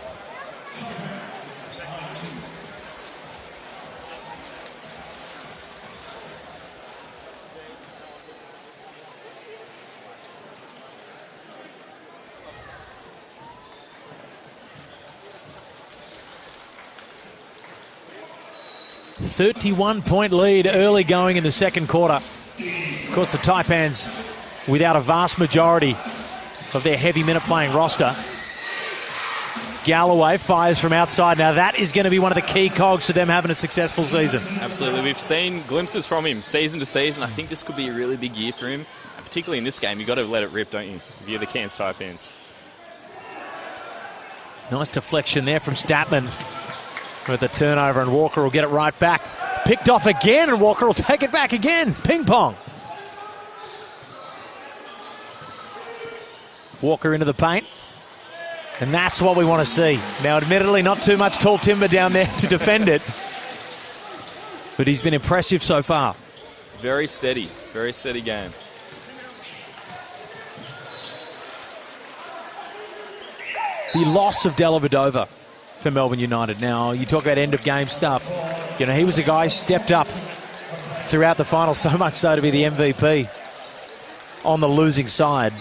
.31 lead early going in the second quarter. Of course, the Taipans without a vast majority of their heavy minute playing roster. Galloway fires from outside. Now that is going to be one of the key cogs to them having a successful season. Absolutely. We've seen glimpses from him season to season. I think this could be a really big year for him. And particularly in this game, you've got to let it rip, don't you? If you're the Cairns Taipans. Nice deflection there from Statman with the turnover, and Walker will get it right back. Picked off again, and Walker will take it back again. Ping pong. Walker into the paint. And that's what we want to see. Now, admittedly, not too much tall timber down there to defend it. But he's been impressive so far. Very steady game. The loss of Dellavedova for Melbourne United. Now, you talk about end-of-game stuff. You know, he was a guy who stepped up throughout the final, so much so to be the MVP on the losing side.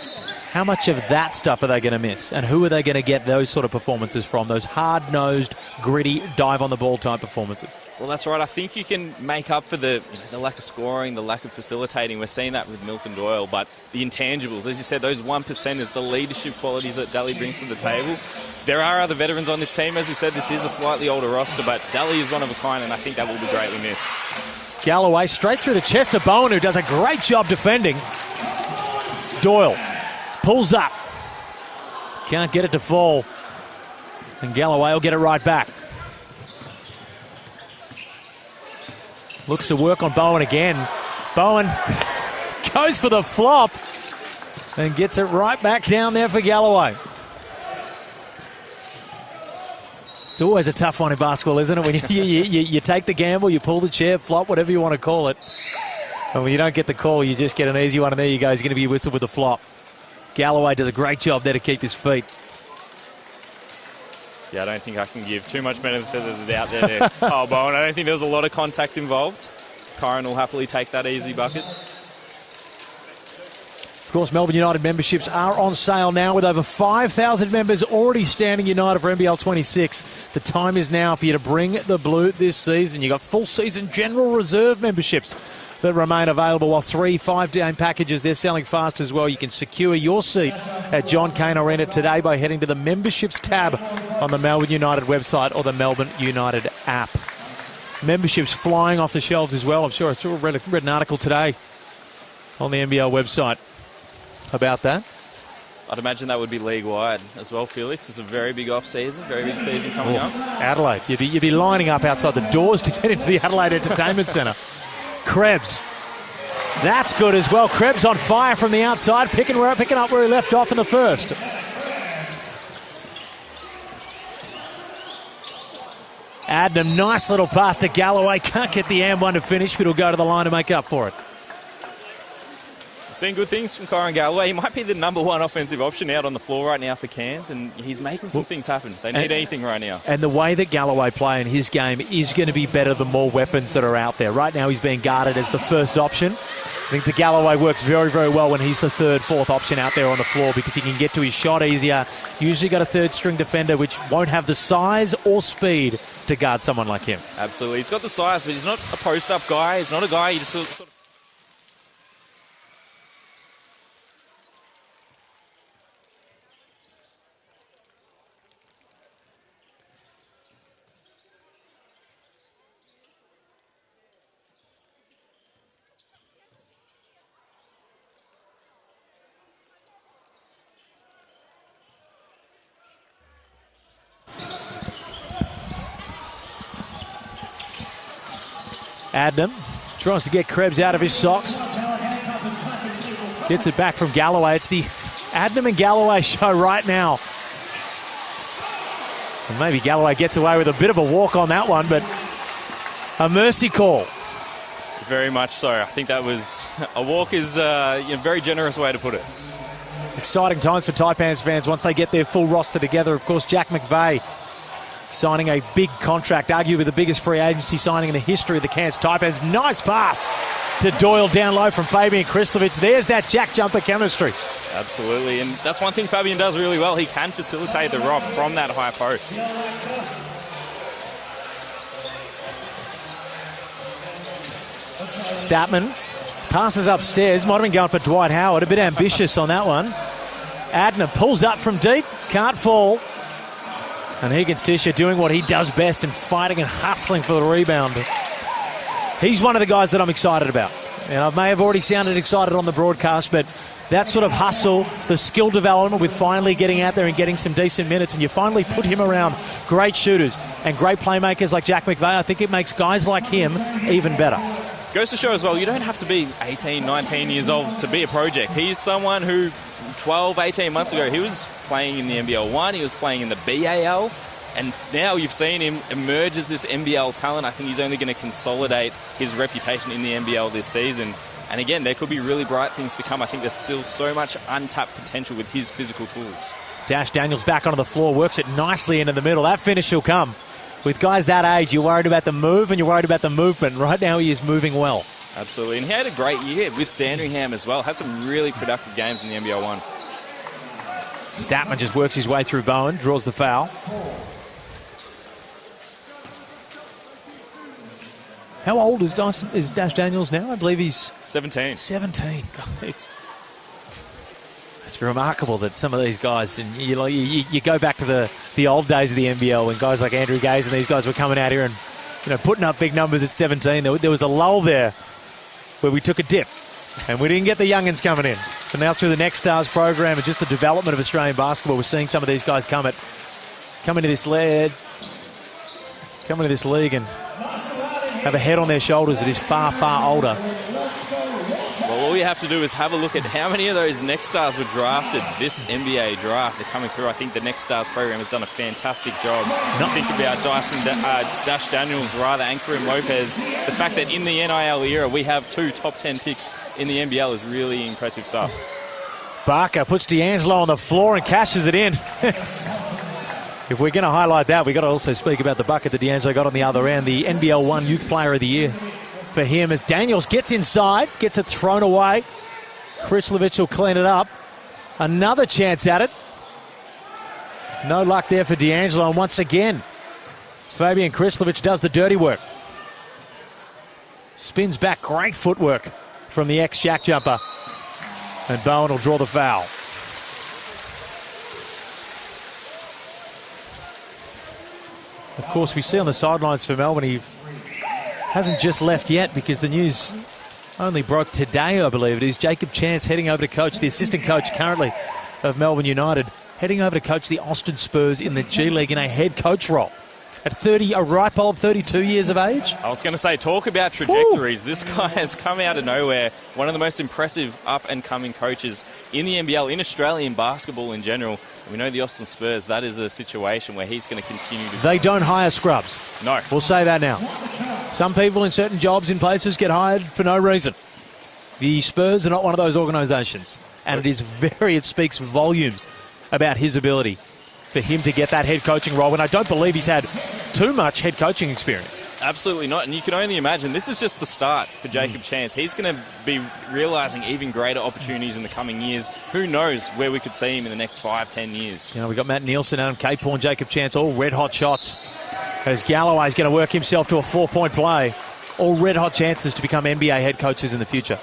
How much of that stuff are they going to miss? And who are they going to get those sort of performances from? Those hard-nosed, gritty, dive-on-the-ball type performances. Well, that's right. I think you can make up for the lack of scoring, the lack of facilitating. We're seeing that with Milton Doyle. But the intangibles, as you said, those 1%ers, the leadership qualities that Daly brings to the table. There are other veterans on this team. As we said, this is a slightly older roster, but Daly is one of a kind, and I think that will be greatly missed. Galloway straight through the chest of Bowen, who does a great job defending. Doyle pulls up. Can't get it to fall. And Galloway will get it right back. Looks to work on Bowen again. Bowen goes for the flop and gets it right back down there for Galloway. It's always a tough one in basketball, isn't it? When you take the gamble, you pull the chair, flop, whatever you want to call it. And when you don't get the call, you just get an easy one, and there you go. He's going to be whistled with a flop. Galloway does a great job there to keep his feet. Yeah, I don't think I can give too much benefit of the doubt there. Oh, Bowen, I don't think there was a lot of contact involved. Kyron will happily take that easy bucket. Of course, Melbourne United memberships are on sale now with over 5,000 members already standing united for NBL26. The time is now for you to bring the blue this season. You've got full season general reserve memberships that remain available, while 3 5-game packages, they're selling fast as well. You can secure your seat at John Cain Arena today by heading to the memberships tab on the Melbourne United website or the Melbourne United app. Memberships flying off the shelves as well. I'm sure I read an article today on the NBL website about that. I'd imagine that would be league-wide as well, Felix. It's a very big off-season, very big season coming up. Adelaide. You'd be lining up outside the doors to get into the Adelaide Entertainment Centre. Krebs. That's good as well. Krebs on fire from the outside, picking up where he left off in the first. Adnam, nice little pass to Galloway. Can't get the and one to finish, but he'll go to the line to make up for it. Seeing good things from Kyron Galloway. He might be the number one offensive option out on the floor right now for Cairns, and he's making some things happen. They need anything right now. And the way that Galloway play in his game is going to be better the more weapons that are out there. Right now he's being guarded as the first option. I think the Galloway works very, very well when he's the third, fourth option out there on the floor because he can get to his shot easier. Usually got a third-string defender which won't have the size or speed to guard someone like him. Absolutely. He's got the size, but he's not a post-up guy. He's not a guy you just sort of... Adnam tries to get Krebs out of his socks. Gets it back from Galloway. It's the Adnam and Galloway show right now. And maybe Galloway gets away with a bit of a walk on that one, but a mercy call. Very much so. I think that was... A walk is a very generous way to put it. Exciting times for Taipans fans once they get their full roster together. Of course, Jack McVeigh signing a big contract, arguably the biggest free agency signing in the history of the Cairns Taipans. Nice pass to Doyle down low from Fabian Kristovich. There's that jack jumper chemistry. Absolutely, and that's one thing Fabian does really well. He can facilitate the rock from that high post. Statman passes upstairs. Might have been going for Dwight Howard. A bit ambitious on that one. Adner pulls up from deep. Can't fall. And Higgins-Tischer doing what he does best and fighting and hustling for the rebound. He's one of the guys that I'm excited about. And I may have already sounded excited on the broadcast, but that sort of hustle, the skill development with finally getting out there and getting some decent minutes, and you finally put him around great shooters and great playmakers like Jack McVeigh, I think it makes guys like him even better. Goes to show as well, you don't have to be 18, 19 years old to be a project. He's someone who 12, 18 months ago, he was playing in the NBL1, he was playing in the BAL, and now you've seen him emerge as this NBL talent. I think he's only going to consolidate his reputation in the NBL this season. And again, there could be really bright things to come. I think there's still so much untapped potential with his physical tools. Dash Daniels back onto the floor, works it nicely into the middle. That finish will come. With guys that age, you're worried about the move and you're worried about the movement. Right now, he is moving well. Absolutely. And he had a great year with Sandringham as well. Had some really productive games in the NBL1. Statman just works his way through Bowen, draws the foul. How old is Dash Daniels now? I believe he's 17. 17. God, it's remarkable that some of these guys, and you go back to the old days of the NBL when guys like Andrew Gaze and these guys were coming out here and putting up big numbers at 17. There was a lull there where we took a dip and we didn't get the youngins coming in. So now through the Next Stars program and just the development of Australian basketball, we're seeing some of these guys come into this league and have a head on their shoulders that is far, far older. Well, all you have to do is have a look at how many of those Next Stars were drafted this NBA draft. They're coming through. I think the Next Stars program has done a fantastic job. Think about Dash Daniels, rather Ankarim Lopez. The fact that in the NIL era we have 2 top 10 picks in the NBL is really impressive stuff. Barker puts D'Angelo on the floor and cashes it in. If we're going to highlight that, we've got to also speak about the bucket that D'Angelo got on the other end, the NBL1 Youth Player of the Year for him as Daniels gets inside, gets it thrown away. Krislovich will clean it up. Another chance at it. No luck there for D'Angelo. And once again, Fabian Krislovich does the dirty work. Spins back. Great footwork from the ex-Jack jumper. And Bowen will draw the foul. Of course, we see on the sidelines for Melbourne, he hasn't just left yet because the news only broke today, I believe it is. Jacob Chance heading over to coach, the assistant coach currently of Melbourne United, heading over to coach the Austin Spurs in the G League in a head coach role. At 30, a ripe old 32 years of age. I was going to say, talk about trajectories. Ooh. This guy has come out of nowhere. One of the most impressive up-and-coming coaches in the NBL, in Australian basketball in general. We know the Austin Spurs, that is a situation where he's going to continue to... They don't hire scrubs. No. We'll say that now. Some people in certain jobs in places get hired for no reason. The Spurs are not one of those organisations. And it speaks volumes about his ability for him to get that head coaching role, when I don't believe he's had too much head coaching experience. Absolutely not, and you can only imagine this is just the start for Jacob Chance. He's going to be realising even greater opportunities in the coming years. Who knows where we could see him in the next 5-10 years. You know, we've got Matt Nielsen, Adam Capehorn, Jacob Chance, all red-hot shots. As Galloway's going to work himself to a 4-point play. All red-hot chances to become NBA head coaches in the future.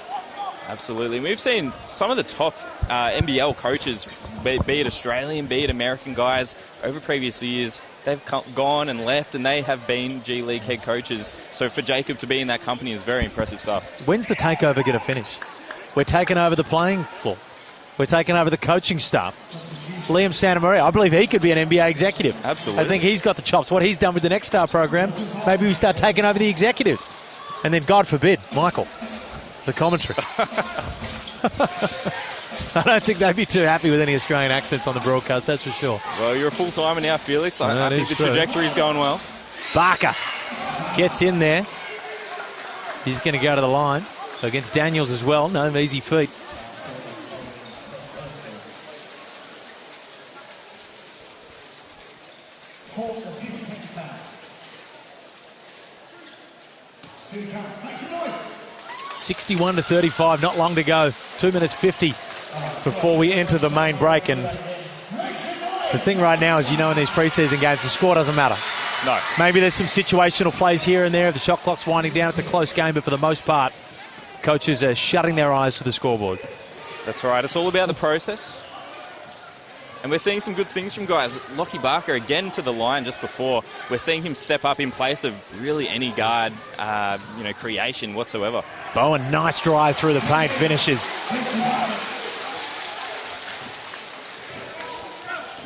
Absolutely. We've seen some of the top NBL coaches, be it Australian, be it American guys, over previous years, they've gone and left, and they have been G League head coaches. So for Jacob to be in that company is very impressive stuff. When's the takeover going to finish? We're taking over the playing floor. We're taking over the coaching staff. Liam Santamaria, I believe he could be an NBA executive. Absolutely. I think he's got the chops. What he's done with the Next Star program, maybe we start taking over the executives. And then, God forbid, Michael, the commentary. I don't think they'd be too happy with any Australian accents on the broadcast, that's for sure. Well, you're a full-timer now, Felix. I think the trajectory's going well. Barker gets in there. He's going to go to the line. So against Daniels as well, no easy feat. (61-35), not long to go. 2 minutes 50 before we enter the main break. And the thing right now is, you know, in these preseason games, the score doesn't matter. No. Maybe there's some situational plays here and there. The shot clock's winding down. It's a close game, but for the most part, coaches are shutting their eyes to the scoreboard. That's right. It's all about the process. And we're seeing some good things from guys. Lockie Barker, again to the line just before. We're seeing him step up in place of really any guard, creation whatsoever. Bowen, nice drive through the paint, finishes.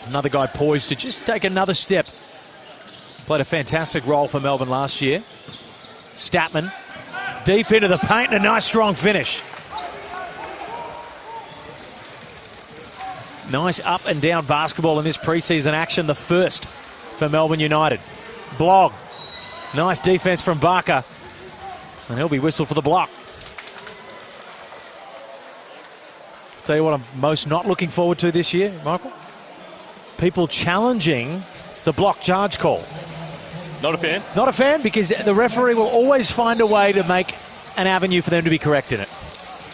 Another guy poised to just take another step. Played a fantastic role for Melbourne last year. Statman, deep into the paint, and a nice strong finish. Nice up and down basketball in this preseason action, the first for Melbourne United. Blog, nice defense from Barker, and he'll be whistled for the block. Tell you what I'm most not looking forward to this year, Michael? People challenging the block charge call. Not a fan? Not a fan, because the referee will always find a way to make an avenue for them to be correct in it.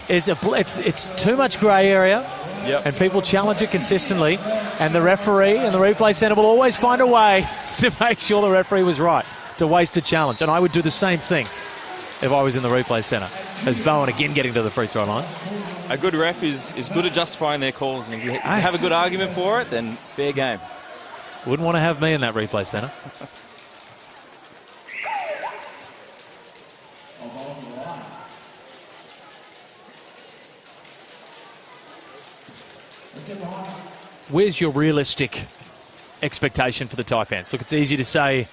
It's too much grey area. Yep. And people challenge it consistently, and the referee and the replay centre will always find a way to make sure the referee was right. It's a wasted challenge, and I would do the same thing if I was in the replay centre. As Bowen again getting to the free throw line. A good ref is good at justifying their calls, and if you have a good argument for it, then fair game. Wouldn't want to have me in that replay centre. Where's your realistic expectation for the Taipans? Look, it's easy to say,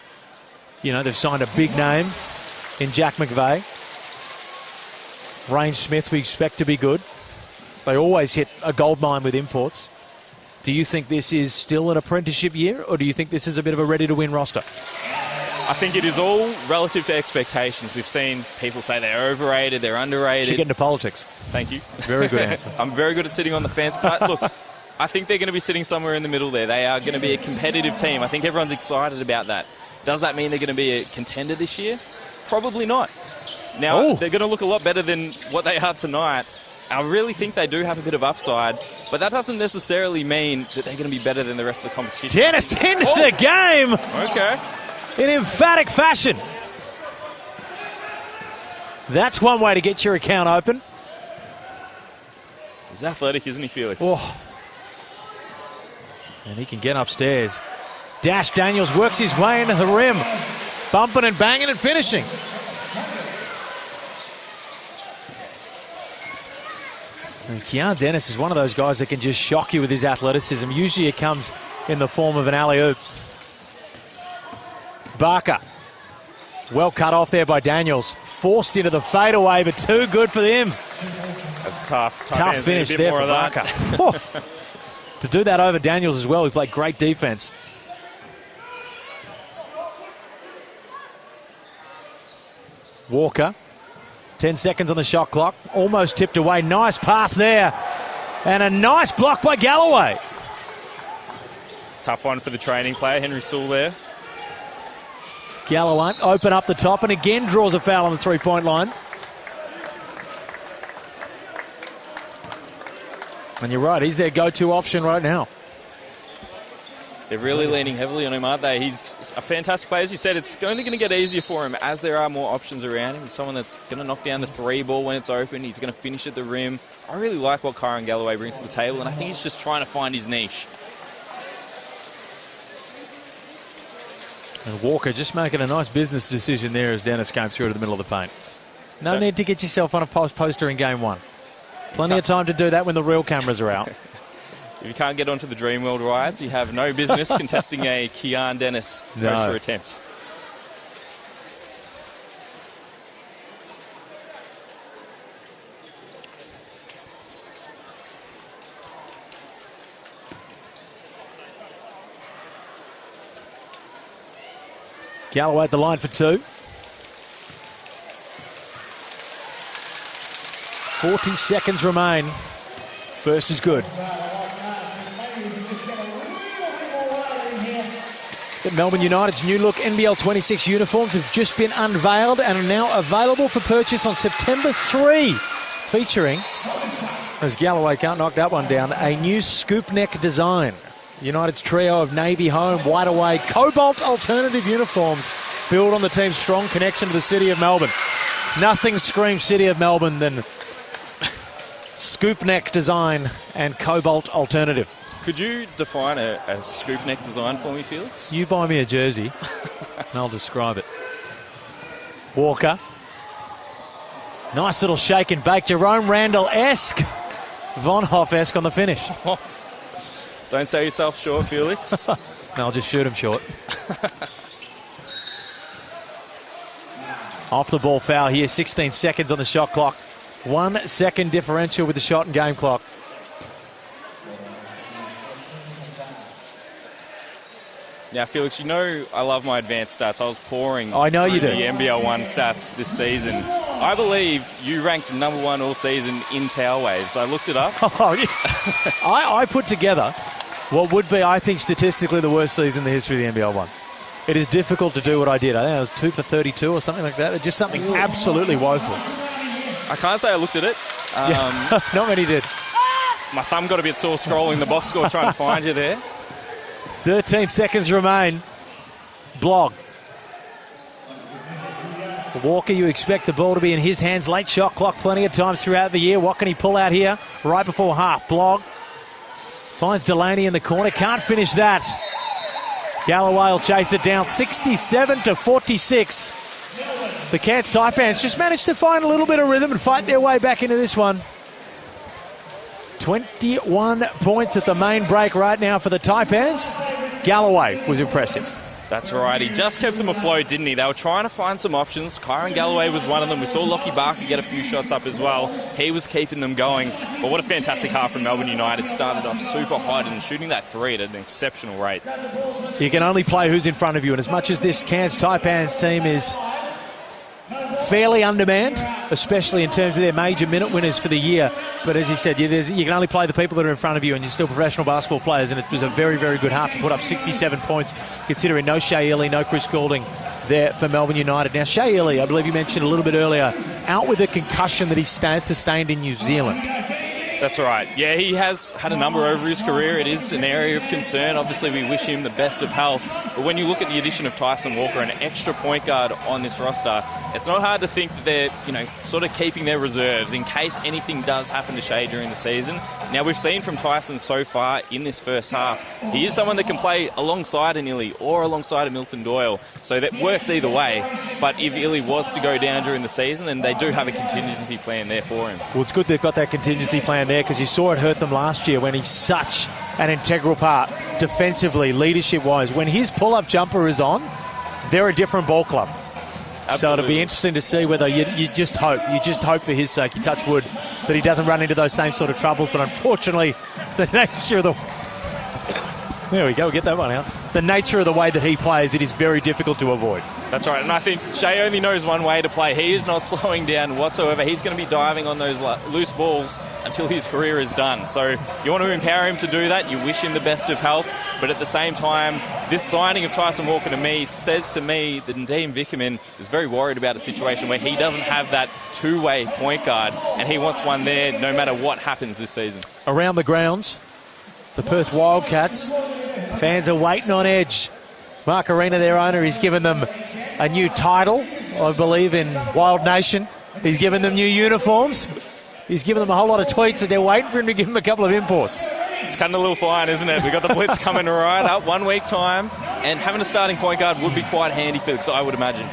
you know, they've signed a big name in Jack McVeigh. Rain Smith, we expect to be good. They always hit a gold mine with imports. Do you think this is still an apprenticeship year, or do you think this is a bit of a ready-to-win roster? I think it is all relative to expectations. We've seen people say they're overrated, they're underrated. Should get into politics. Thank you. Very good answer. I'm very good at sitting on the fence, but look, I think they're going to be sitting somewhere in the middle there. They are going to be a competitive team. I think everyone's excited about that. Does that mean they're going to be a contender this year? Probably not. Now, they're going to look a lot better than what they are tonight, I really think they do have a bit of upside, but that doesn't necessarily mean that they're going to be better than the rest of the competition. Dennis into the game. Okay. In emphatic fashion. That's one way to get your account open. He's athletic, isn't he, Felix? Oh. And he can get upstairs. Dash Daniels works his way into the rim. Bumping and banging and finishing. And Keon Dennis is one of those guys that can just shock you with his athleticism. Usually it comes in the form of an alley-oop. Barker. Well cut off there by Daniels. Forced into the fadeaway, but too good for him. That's tough. Tough finish there for Barker. To do that over Daniels as well, he played great defense. Walker, 10 seconds on the shot clock, almost tipped away. Nice pass there, and a nice block by Galloway. Tough one for the training player, Henry Sewell there. Galloway open up the top and again draws a foul on the three-point line. And you're right, he's their go-to option right now. They're really leaning heavily on him, aren't they? He's a fantastic player. As you said, it's only going to get easier for him as there are more options around him. He's someone that's going to knock down the three ball when it's open. He's going to finish at the rim. I really like what Kyron Galloway brings to the table, and I think he's just trying to find his niche. And Walker just making a nice business decision there as Dennis came through to the middle of the paint. No need to get yourself on a poster in game one. Plenty of time to do that when the real cameras are out. If you can't get onto the Dreamworld rides, you have no business contesting a Keon Dennis poster attempt. Galloway at the line for two. 40 seconds remain. First is good. The Melbourne United's new look NBL26 uniforms have just been unveiled and are now available for purchase on September 3. Featuring, as Galloway can't knock that one down, a new scoop neck design. United's trio of navy home, white away, cobalt alternative uniforms build on the team's strong connection to the city of Melbourne. Nothing screams city of Melbourne than scoop neck design and cobalt alternative. Could you define a scoop neck design for me, Felix? You buy me a jersey and I'll describe it. Walker. Nice little shake and bake. Jerome Randall-esque. Von Hoff-esque on the finish. Don't sell yourself short, Felix. No, I'll just shoot him short. Off the ball foul here. 16 seconds on the shot clock. 1 second differential with the shot and game clock. Now, Felix, you know I love my advanced stats. I was pouring I know you do. the NBL1 stats this season. I believe you ranked #1 all season in towel waves. I looked it up. Oh, yeah. I put together what would be, I think, statistically the worst season in the history of the NBL1. It is difficult to do what I did. I think I was 2 for 32 or something like that. It's just something absolutely woeful. I can't say I looked at it. Not many did. My thumb got a bit sore scrolling the box score trying to find you there. 13 seconds remain. Blog. Walker, you expect the ball to be in his hands. Late shot clock plenty of times throughout the year. What can he pull out here right before half? Blog finds Delaney in the corner. Can't finish that. Galloway will chase it down. 67-46. The Cairns Taipans just managed to find a little bit of rhythm and fight their way back into this one. 21 points at the main break right now for the Taipans. Galloway was impressive. That's right. He just kept them afloat, didn't he? They were trying to find some options. Kyron Galloway was one of them. We saw Lockie Barker get a few shots up as well. He was keeping them going. But what a fantastic half from Melbourne United. Started off super hot and shooting that three at an exceptional rate. You can only play who's in front of you. And as much as this Cairns Taipans team is fairly undermanned, especially in terms of their major minute winners for the year. But as you said, you can only play the people that are in front of you, and you're still professional basketball players, and it was a very, very good half to put up 67 points, considering no Shea Ely, no Chris Goulding, there for Melbourne United. Now, Shea Ili, I believe you mentioned a little bit earlier, out with a concussion that he sustained in New Zealand. That's right. Yeah, he has had a number over his career. It is an area of concern. Obviously, we wish him the best of health. But when you look at the addition of Tyson Walker, an extra point guard on this roster, it's not hard to think that they're, sort of keeping their reserves in case anything does happen to Shea during the season. Now, we've seen from Tyson so far in this first half, he is someone that can play alongside an Ili or alongside a Milton Doyle. So that works either way. But if Ili was to go down during the season, then they do have a contingency plan there for him. Well, it's good they've got that contingency plan there, because you saw it hurt them last year when he's such an integral part defensively, leadership-wise. When his pull-up jumper is on, they're a different ball club. Absolutely. So it'll be interesting to see whether you just hope for his sake, you touch wood, that he doesn't run into those same sort of troubles. But unfortunately, the nature of the... There we go, get that one out. The nature of the way that he plays, it is very difficult to avoid. That's right, and I think Shea only knows one way to play. He is not slowing down whatsoever. He's going to be diving on those loose balls until his career is done. So you want to empower him to do that. You wish him the best of health. But at the same time, this signing of Tyson Walker to me says to me that Nadeem Vickerman is very worried about a situation where he doesn't have that two-way point guard, and he wants one there no matter what happens this season. Around the grounds, the Perth Wildcats, fans are waiting on edge. Mark Arena, their owner, he's given them a new title, I believe, in Wild Nation. He's given them new uniforms. He's given them a whole lot of tweets, but they're waiting for him to give them a couple of imports. It's cutting a little fine, isn't it? We've got the blitz coming right up, 1 week time, and having a starting point guard would be quite handy for us, I would imagine.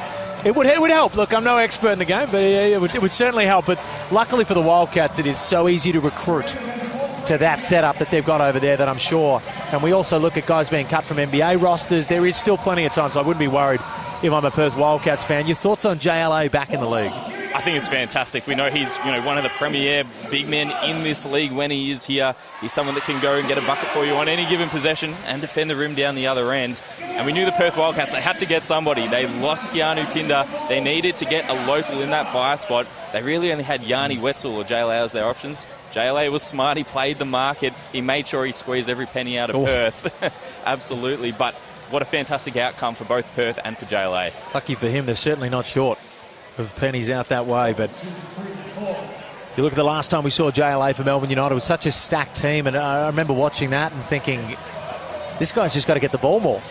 It would help. Look, I'm no expert in the game, but it would certainly help. But luckily for the Wildcats, it is so easy to recruit to that setup that they've got over there, that I'm sure. And we also look at guys being cut from NBA rosters. There is still plenty of time, so I wouldn't be worried if I'm a Perth Wildcats fan. Your thoughts on JLA back in the league? I think it's fantastic. We know he's one of the premier big men in this league when he is here. He's someone that can go and get a bucket for you on any given possession and defend the rim down the other end. And we knew the Perth Wildcats, they had to get somebody. They lost Keanu Pinder. They needed to get a local in that 5 spot. They really only had Yanni Wetzel or JLA as their options. JLA was smart. He played the market. He made sure he squeezed every penny out of Perth. Absolutely. But what a fantastic outcome for both Perth and for JLA. Lucky for him, they're certainly not short of pennies out that way. But you look at the last time we saw JLA for Melbourne United, it was such a stacked team. And I remember watching that and thinking, this guy's just got to get the ball more.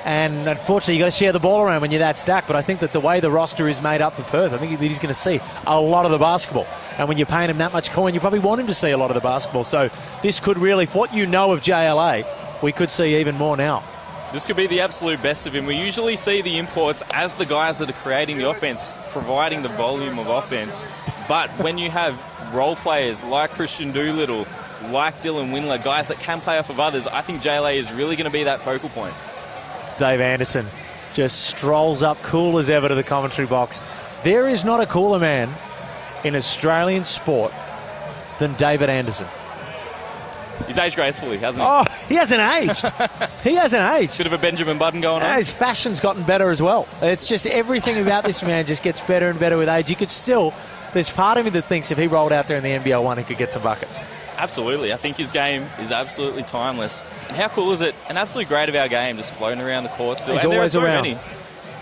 And unfortunately, you've got to share the ball around when you're that stacked. But I think that the way the roster is made up for Perth, I think he's going to see a lot of the basketball. And when you're paying him that much coin, you probably want him to see a lot of the basketball. So this could really, what you know of JLA, we could see even more now. This could be the absolute best of him. We usually see the imports as the guys that are creating the offense, providing the volume of offense. But when you have role players like Christian Doolittle, like Dylan Windler, guys that can play off of others, I think JLA is really going to be that focal point. Dave Anderson just strolls up cool as ever to the commentary box. There is not a cooler man in Australian sport than David Anderson. He's aged gracefully, hasn't he? Oh, he hasn't aged. He hasn't aged. Bit of a Benjamin Button going on. His fashion's gotten better as well. It's just everything about this man just gets better and better with age. You could still, there's part of me that thinks if he rolled out there in the NBL1, he could get some buckets. Absolutely. I think his game is absolutely timeless. And how cool is it? An absolute great of our game, just floating around the court still. He's and always there are so around. many.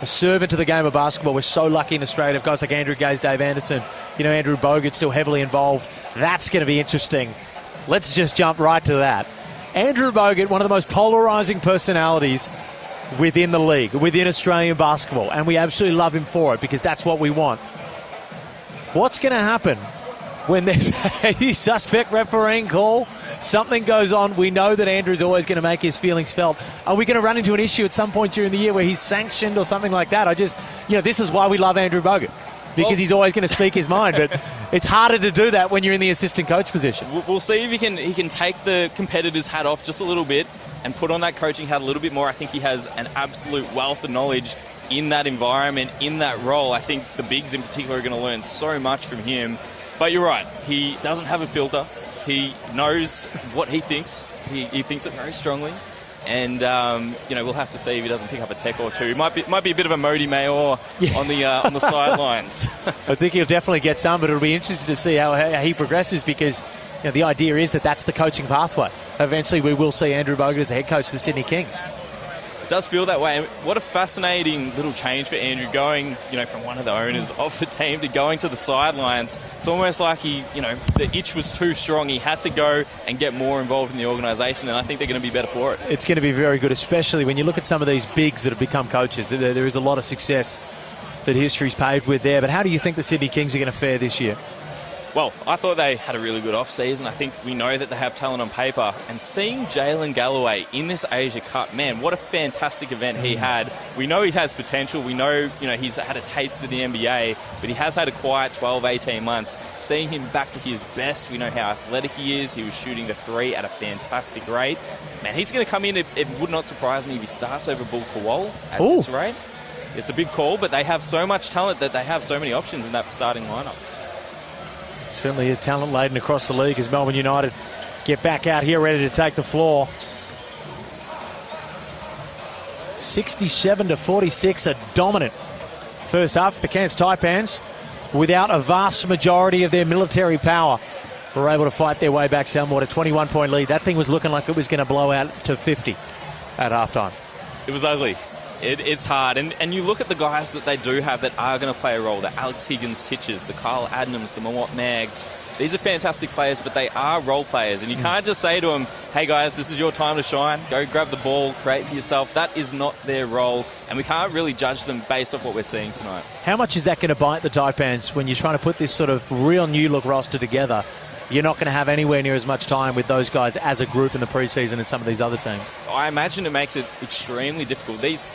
A servant to the game of basketball. We're so lucky in Australia to have guys like Andrew Gaze, Dave Anderson, Andrew Bogut still heavily involved. That's going to be interesting. Let's just jump right to that. Andrew Bogut, one of the most polarising personalities within the league, within Australian basketball, and we absolutely love him for it because that's what we want. What's going to happen when there's a suspect refereeing call? Something goes on. We know that Andrew's always going to make his feelings felt. Are we going to run into an issue at some point during the year where he's sanctioned or something like that? This is why we love Andrew Bogut. Because he's always going to speak his mind, but it's harder to do that when you're in the assistant coach position. We'll see if he can take the competitor's hat off just a little bit and put on that coaching hat a little bit more. I think he has an absolute wealth of knowledge in that environment, in that role. I think the bigs in particular are going to learn so much from him. But you're right, he doesn't have a filter. He knows what he thinks. He thinks it very strongly. And, we'll have to see if he doesn't pick up a tech or two. Might be a bit of a Modi Mayor on the sidelines. I think he'll definitely get some, but it'll be interesting to see how he progresses because the idea is that's the coaching pathway. Eventually we will see Andrew Bogut as the head coach of the Sydney Kings. It does feel that way. And what a fascinating little change for Andrew, going, from one of the owners of the team to going to the sidelines. It's almost like the itch was too strong. He had to go and get more involved in the organisation, and I think they're going to be better for it. It's going to be very good, especially when you look at some of these bigs that have become coaches. There is a lot of success that history's paved with there. But how do you think the Sydney Kings are going to fare this year? Well, I thought they had a really good off-season. I think we know that they have talent on paper. And seeing Jalen Galloway in this Asia Cup, man, what a fantastic event he had. We know he has potential. We know, he's had a taste of the NBA, but he has had a quiet 12, 18 months. Seeing him back to his best, we know how athletic he is. He was shooting the three at a fantastic rate. Man, he's going to come in. It would not surprise me if he starts over Bull Kowal at this rate. It's a big call, but they have so much talent that they have so many options in that starting lineup. Certainly is talent laden across the league as Melbourne United get back out here ready to take the floor. 67-46, a dominant first half. The Cairns Taipans, without a vast majority of their military power, were able to fight their way back somewhat. A 21-point lead. That thing was looking like it was going to blow out to 50 at halftime. It was ugly. It's hard. And you look at the guys that they do have that are going to play a role. The Alex Higgins-Titches, the Kyle Adnams, the Mawot Mags. These are fantastic players, but they are role players. And you can't just say to them, hey guys, this is your time to shine. Go grab the ball, create for yourself. That is not their role. And we can't really judge them based off what we're seeing tonight. How much is that going to bite the Taipans when you're trying to put this sort of real new-look roster together? You're not going to have anywhere near as much time with those guys as a group in the preseason as some of these other teams. I imagine it makes it extremely difficult. These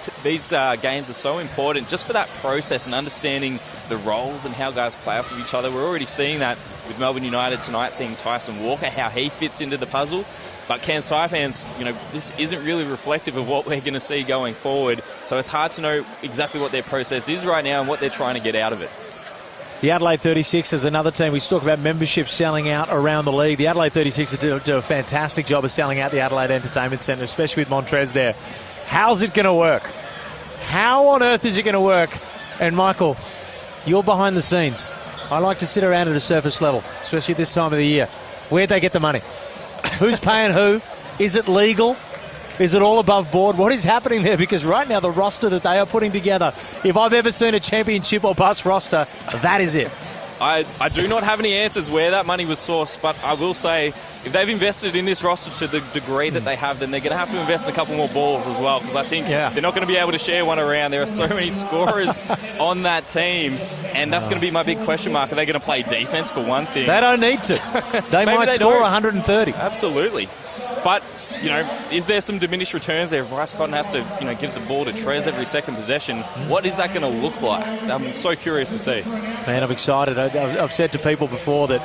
games are so important just for that process and understanding the roles and how guys play off of each other. We're already seeing that with Melbourne United tonight, seeing Tyson Walker, how he fits into the puzzle. But Cairns Taipans, this isn't really reflective of what we're going to see going forward. So it's hard to know exactly what their process is right now and what they're trying to get out of it. The Adelaide 36 is another team. We talk about membership selling out around the league. The Adelaide 36 do a fantastic job of selling out the Adelaide Entertainment Centre, especially with Montrez there. How's it going to work? How on earth is it going to work? And Michael, you're behind the scenes. I like to sit around at a surface level, especially at this time of the year. Where'd they get the money? Who's paying who? Is it legal? Is it all above board? What is happening there? Because right now, the roster that they are putting together, if I've ever seen a championship or bust roster, that is it. I do not have any answers where that money was sourced, but I will say if they've invested in this roster to the degree that they have, then they're going to have to invest a couple more balls as well, because I think they're not going to be able to share one around. There are so many scorers on that team, and that's going to be my big question mark. Are they going to play defense for one thing? They don't need to. They might score 130. Absolutely. But, is there some diminished returns there? If Bryce Cotton has to, give the ball to Trez every second possession, what is that going to look like? I'm so curious to see. Man, I'm excited. I've said to people before that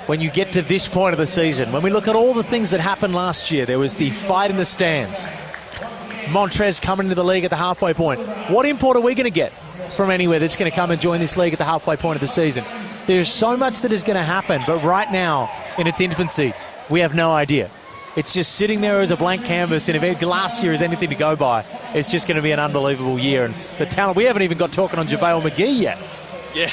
when you get to this point of the season, when we look at all the things that happened last year, there was the fight in the stands. Montrez coming into the league at the halfway point. What import are we going to get from anywhere that's going to come and join this league at the halfway point of the season? There's so much that is going to happen, but right now, in its infancy, we have no idea. It's just sitting there as a blank canvas, and if last year is anything to go by, it's just going to be an unbelievable year. And the talent, we haven't even got talking on JaVale McGee yet. Yeah,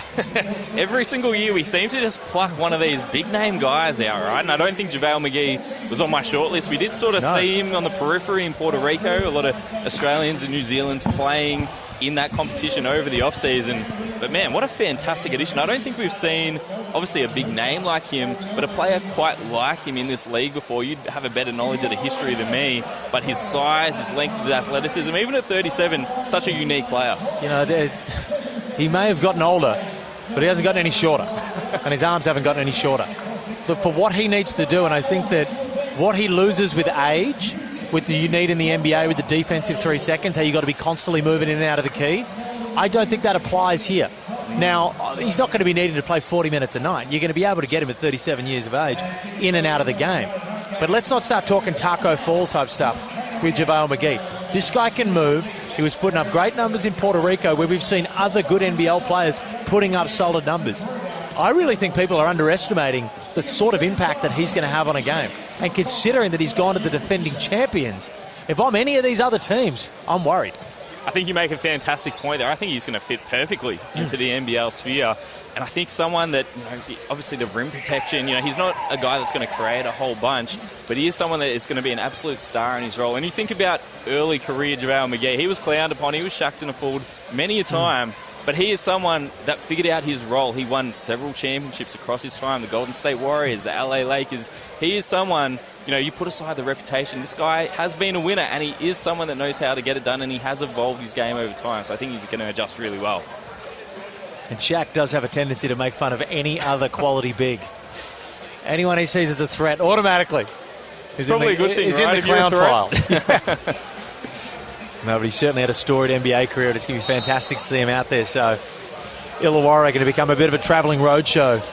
every single year we seem to just pluck one of these big-name guys out, right? And I don't think JaVale McGee was on my shortlist. We did sort of see him on the periphery in Puerto Rico. A lot of Australians and New Zealanders playing in that competition over the off-season. But, man, what a fantastic addition. I don't think we've seen, obviously, a big name like him, but a player quite like him in this league before. You'd have a better knowledge of the history than me. But his size, his length, his athleticism, even at 37, such a unique player. He may have gotten older, but he hasn't gotten any shorter. And his arms haven't gotten any shorter. But for what he needs to do, and I think that what he loses with age, with you need in the NBA with the defensive 3 seconds, how you got to be constantly moving in and out of the key, I don't think that applies here. Now, he's not going to be needing to play 40 minutes a night. You're going to be able to get him at 37 years of age in and out of the game. But let's not start talking Taco Fall type stuff with JaVale McGee. This guy can move. He was putting up great numbers in Puerto Rico, where we've seen other good NBL players putting up solid numbers. I really think people are underestimating the sort of impact that he's going to have on a game. And considering that he's gone to the defending champions, if I'm any of these other teams, I'm worried. I think you make a fantastic point there. I think he's going to fit perfectly into the NBL sphere. And I think someone that, obviously the rim protection, he's not a guy that's going to create a whole bunch, but he is someone that is going to be an absolute star in his role. And you think about early career JaVale McGee, he was clowned upon, he was shucked and fooled many a time, but he is someone that figured out his role. He won several championships across his time, the Golden State Warriors, the LA Lakers. He is someone, you put aside the reputation, this guy has been a winner, and he is someone that knows how to get it done, and he has evolved his game over time. So I think he's going to adjust really well. And Shaq does have a tendency to make fun of any other quality big. Anyone he sees as a threat, automatically. It's probably a good thing, he's right? in the clown file. No, but he certainly had a storied NBA career, and it's going to be fantastic to see him out there. So Illawarra going to become a bit of a travelling roadshow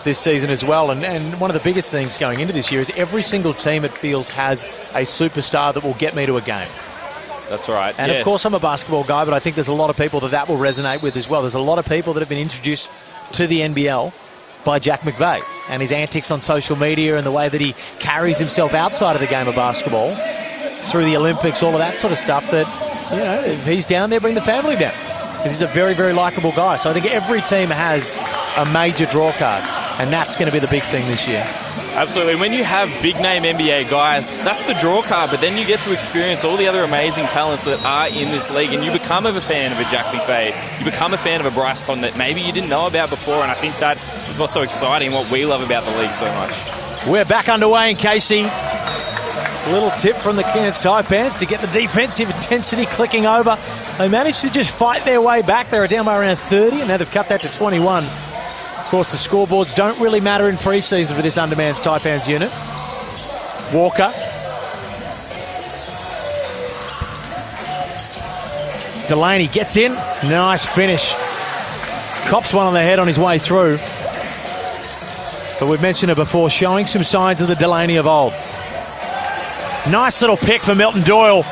this season as well. And one of the biggest things going into this year is every single team, it feels, has a superstar that will get me to a game. That's right. And of course I'm a basketball guy, but I think there's a lot of people that will resonate with as well. There's a lot of people that have been introduced to the NBL by Jack McVeigh and his antics on social media and the way that he carries himself outside of the game of basketball through the Olympics, all of that sort of stuff, that, if he's down there, bring the family down. Because he's a very, very likeable guy. So I think every team has a major draw card, and that's going to be the big thing this year. Absolutely. When you have big-name NBA guys, that's the draw card, but then you get to experience all the other amazing talents that are in this league, and you become a fan of a Jack McVeigh. You become a fan of a Bryce Cotton that maybe you didn't know about before, and I think that is what's so exciting, what we love about the league so much. We're back underway in Casey. A little tip from the Cairns Taipans to get the defensive intensity clicking over. They managed to just fight their way back. They were down by around 30, and now they've cut that to 21. Of course, the scoreboards don't really matter in preseason for this undermanned Taipans unit. Walker. Delaney gets in. Nice finish. Cops one on the head on his way through. But we've mentioned it before, showing some signs of the Delaney of old. Nice little pick for Milton Doyle.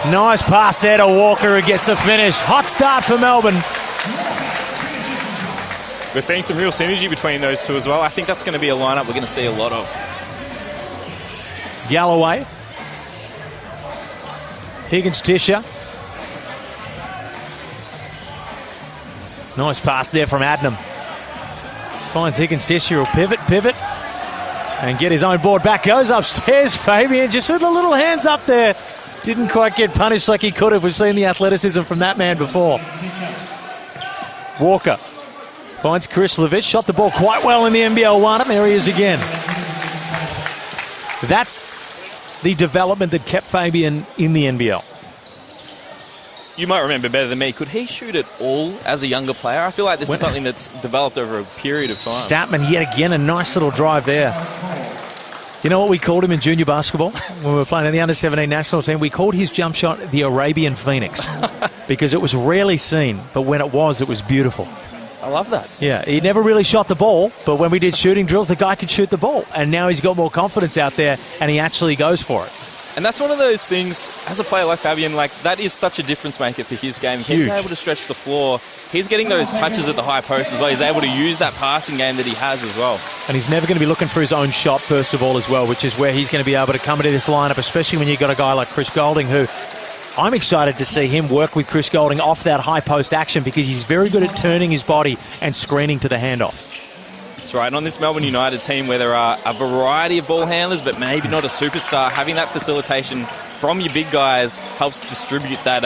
Nice pass there to Walker, who gets the finish. Hot start for Melbourne. We're seeing some real synergy between those two as well. I think that's going to be a lineup we're going to see a lot of. Galloway. Higgins-Tisher. Nice pass there from Adnam. Finds Higgins-Tisher, will pivot, and get his own board back. Goes upstairs, Fabian, just with the little hands up there. Didn't quite get punished like he could have. We've seen the athleticism from that man before. Walker finds Krislovich, shot the ball quite well in the NBL1, and there he is again. That's the development that kept Fabian in the NBL. You might remember better than me. Could he shoot it all as a younger player? I feel like this is something that's developed over a period of time. Statman, yet again, a nice little drive there. You know what we called him in junior basketball? When we were playing in the under-17 national team, we called his jump shot the Arabian Phoenix because it was rarely seen, but when it was beautiful. I love that. Yeah, he never really shot the ball, but when we did shooting drills, the guy could shoot the ball. And now he's got more confidence out there, and he actually goes for it. And that's one of those things, as a player like Fabian, that is such a difference maker for his game. He's able to stretch the floor. He's getting those touches at the high post as well. He's able to use that passing game that he has as well. And he's never going to be looking for his own shot, first of all, as well, which is where he's going to be able to come into this lineup, especially when you've got a guy like Chris Goulding, who I'm excited to see him work with Chris Goulding off that high post action, because he's very good at turning his body and screening to the handoff. That's right. And on this Melbourne United team where there are a variety of ball handlers, but maybe not a superstar, having that facilitation from your big guys helps distribute that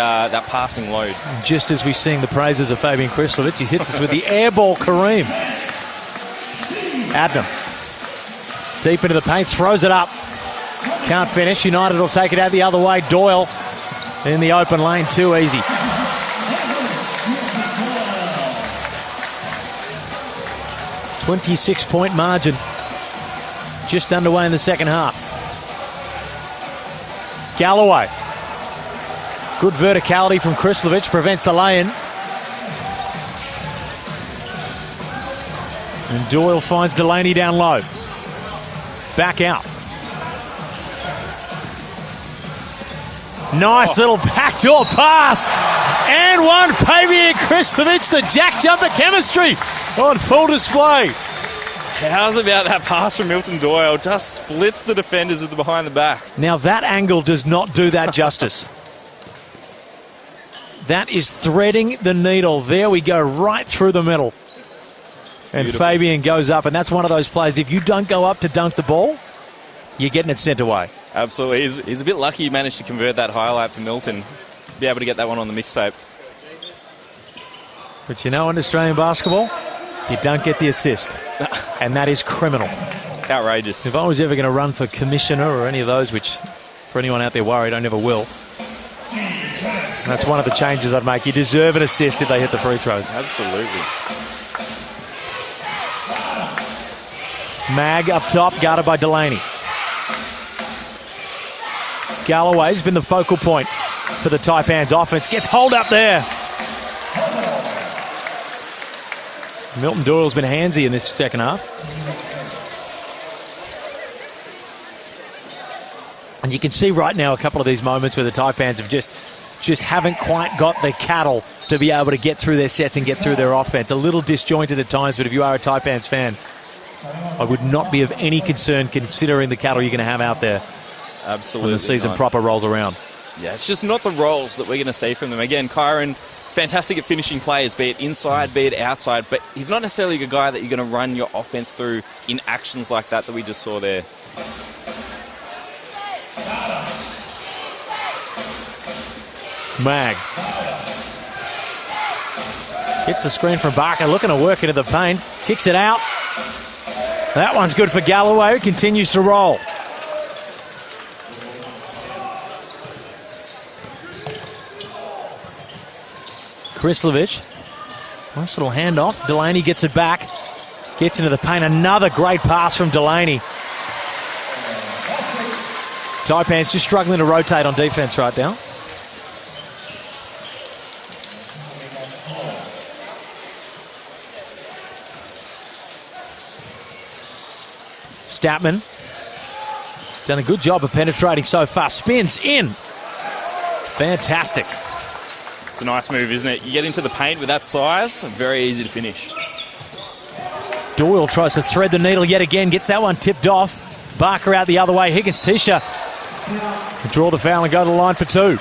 passing load. Just as we sing the praises of Fabian Krislovich, he hits us with the air ball Kareem. Adnam. Deep into the paint, throws it up. Can't finish. United will take it out the other way. Doyle in the open lane, too easy. .26 margin. Just underway in the second half. Galloway. Good verticality from Krislovich, prevents the lay-in. And Doyle finds Delaney down low. Back out. Nice little backdoor pass. And one, Fabian Krislovich, the jack jumper chemistry on full display. How's about that pass from Milton Doyle? Just splits the defenders with the behind the back. Now that angle does not do that justice. That is threading the needle. There we go, right through the middle. And beautiful. Fabian goes up, and that's one of those plays. If you don't go up to dunk the ball, you're getting it sent away. Absolutely. He's a bit lucky he managed to convert that highlight for Milton. Be able to get that one on the mixtape. But you know, in Australian basketball, you don't get the assist. And that is criminal. Outrageous. If I was ever going to run for commissioner or any of those, which for anyone out there worried, I never will, that's one of the changes I'd make. You deserve an assist if they hit the free throws. Absolutely. Mag up top, guarded by Delaney. Galloway's been the focal point for the Taipans offense. Gets hold up there. Milton Doyle's been handsy in this second half. And you can see right now a couple of these moments where the Taipans have just haven't quite got the cattle to be able to get through their sets and get through their offense. A little disjointed at times, but if you are a Taipans fan, I would not be of any concern considering the cattle you're going to have out there. Absolutely. When the season proper rolls around. Yeah, it's just not the roles that we're going to see from them. Again, Kyron, fantastic at finishing players, be it inside, be it outside, but he's not necessarily a guy that you're going to run your offense through in actions like that we just saw there. Mag. Gets the screen from Barker, looking to work into the paint. Kicks it out. That one's good for Galloway, who continues to roll. Krislovic. Nice little handoff. Delaney gets it back. Gets into the paint. Another great pass from Delaney. Taipans just struggling to rotate on defense right now. Statman. Done a good job of penetrating so far. Spins in. Fantastic. It's a nice move, isn't it? You get into the paint with that size, very easy to finish. Doyle tries to thread the needle yet again, gets that one tipped off. Barker out the other way. Higgins-Tisha draw the foul and go to the line for two.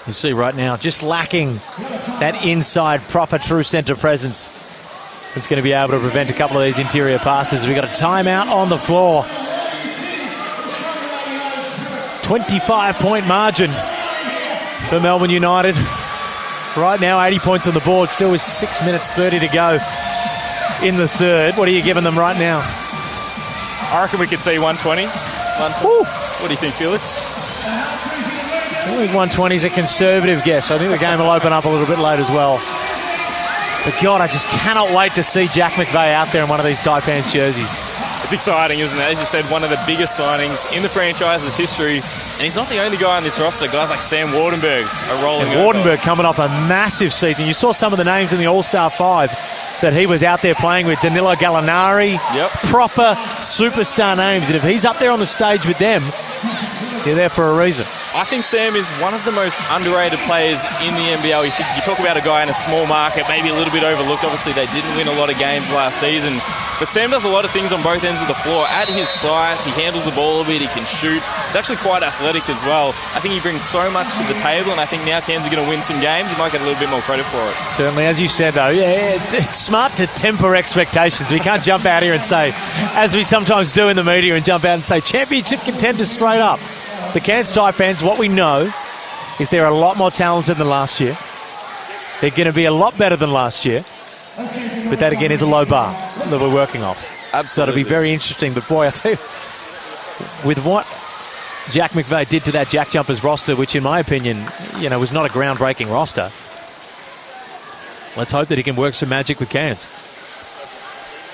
You see right now, just lacking that inside proper true centre presence. It's going to be able to prevent a couple of these interior passes. We've got a timeout on the floor. 25-point margin for Melbourne United. Right now, 80 points on the board, still with 6 minutes 30 to go in the third. What are you giving them right now? I reckon we could see 120. What do you think, Felix? I think 120 is a conservative guess. I think the game will open up a little bit late as well. But God, I just cannot wait to see Jack McVeigh out there in one of these Taipans jerseys. It's exciting, isn't it? As you said, one of the biggest signings in the franchise's history. And he's not the only guy on this roster. Guys like Sam Wardenberg are rolling over. Wardenberg coming off a massive season. You saw some of the names in the All-Star 5 that he was out there playing with. Danilo Gallinari. Yep. Proper superstar names. And if he's up there on the stage with them, you're there for a reason. I think Sam is one of the most underrated players in the NBL. You talk about a guy in a small market, maybe a little bit overlooked. Obviously, they didn't win a lot of games last season. But Sam does a lot of things on both ends of the floor. At his size, he handles the ball a bit, he can shoot. He's actually quite athletic as well. I think he brings so much to the table, and I think now Cairns are going to win some games. He might get a little bit more credit for it. Certainly, as you said, though, yeah, it's smart to temper expectations. We can't jump out here and say, as we sometimes do in the media, and jump out and say, championship contenders straight up. The Cairns Taipans, what we know is they're a lot more talented than last year. They're going to be a lot better than last year. But that, again, is a low bar that we're working off. Absolutely. So it'll be very interesting. But, boy, I tell you, with what Jack McVeigh did to that Jack Jumpers roster, which, in my opinion, was not a groundbreaking roster, let's hope that he can work some magic with Cairns.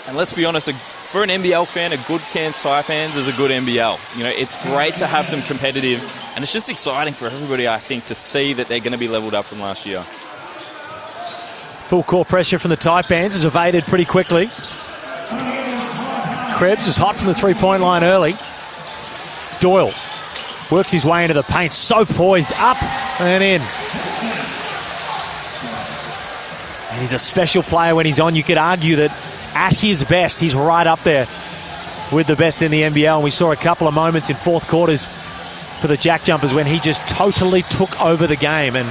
And let's be honest, for an NBL fan, a good Cairns Taipans is a good NBL. It's great to have them competitive, and it's just exciting for everybody, I think, to see that they're going to be leveled up from last year. Full court pressure from the Taipans is evaded pretty quickly. Krebs is hot from the three-point line early. Doyle works his way into the paint, so poised, up and in. He's a special player when he's on. You could argue that at his best, he's right up there with the best in the NBL. And we saw a couple of moments in fourth quarters for the Jack Jumpers when he just totally took over the game. And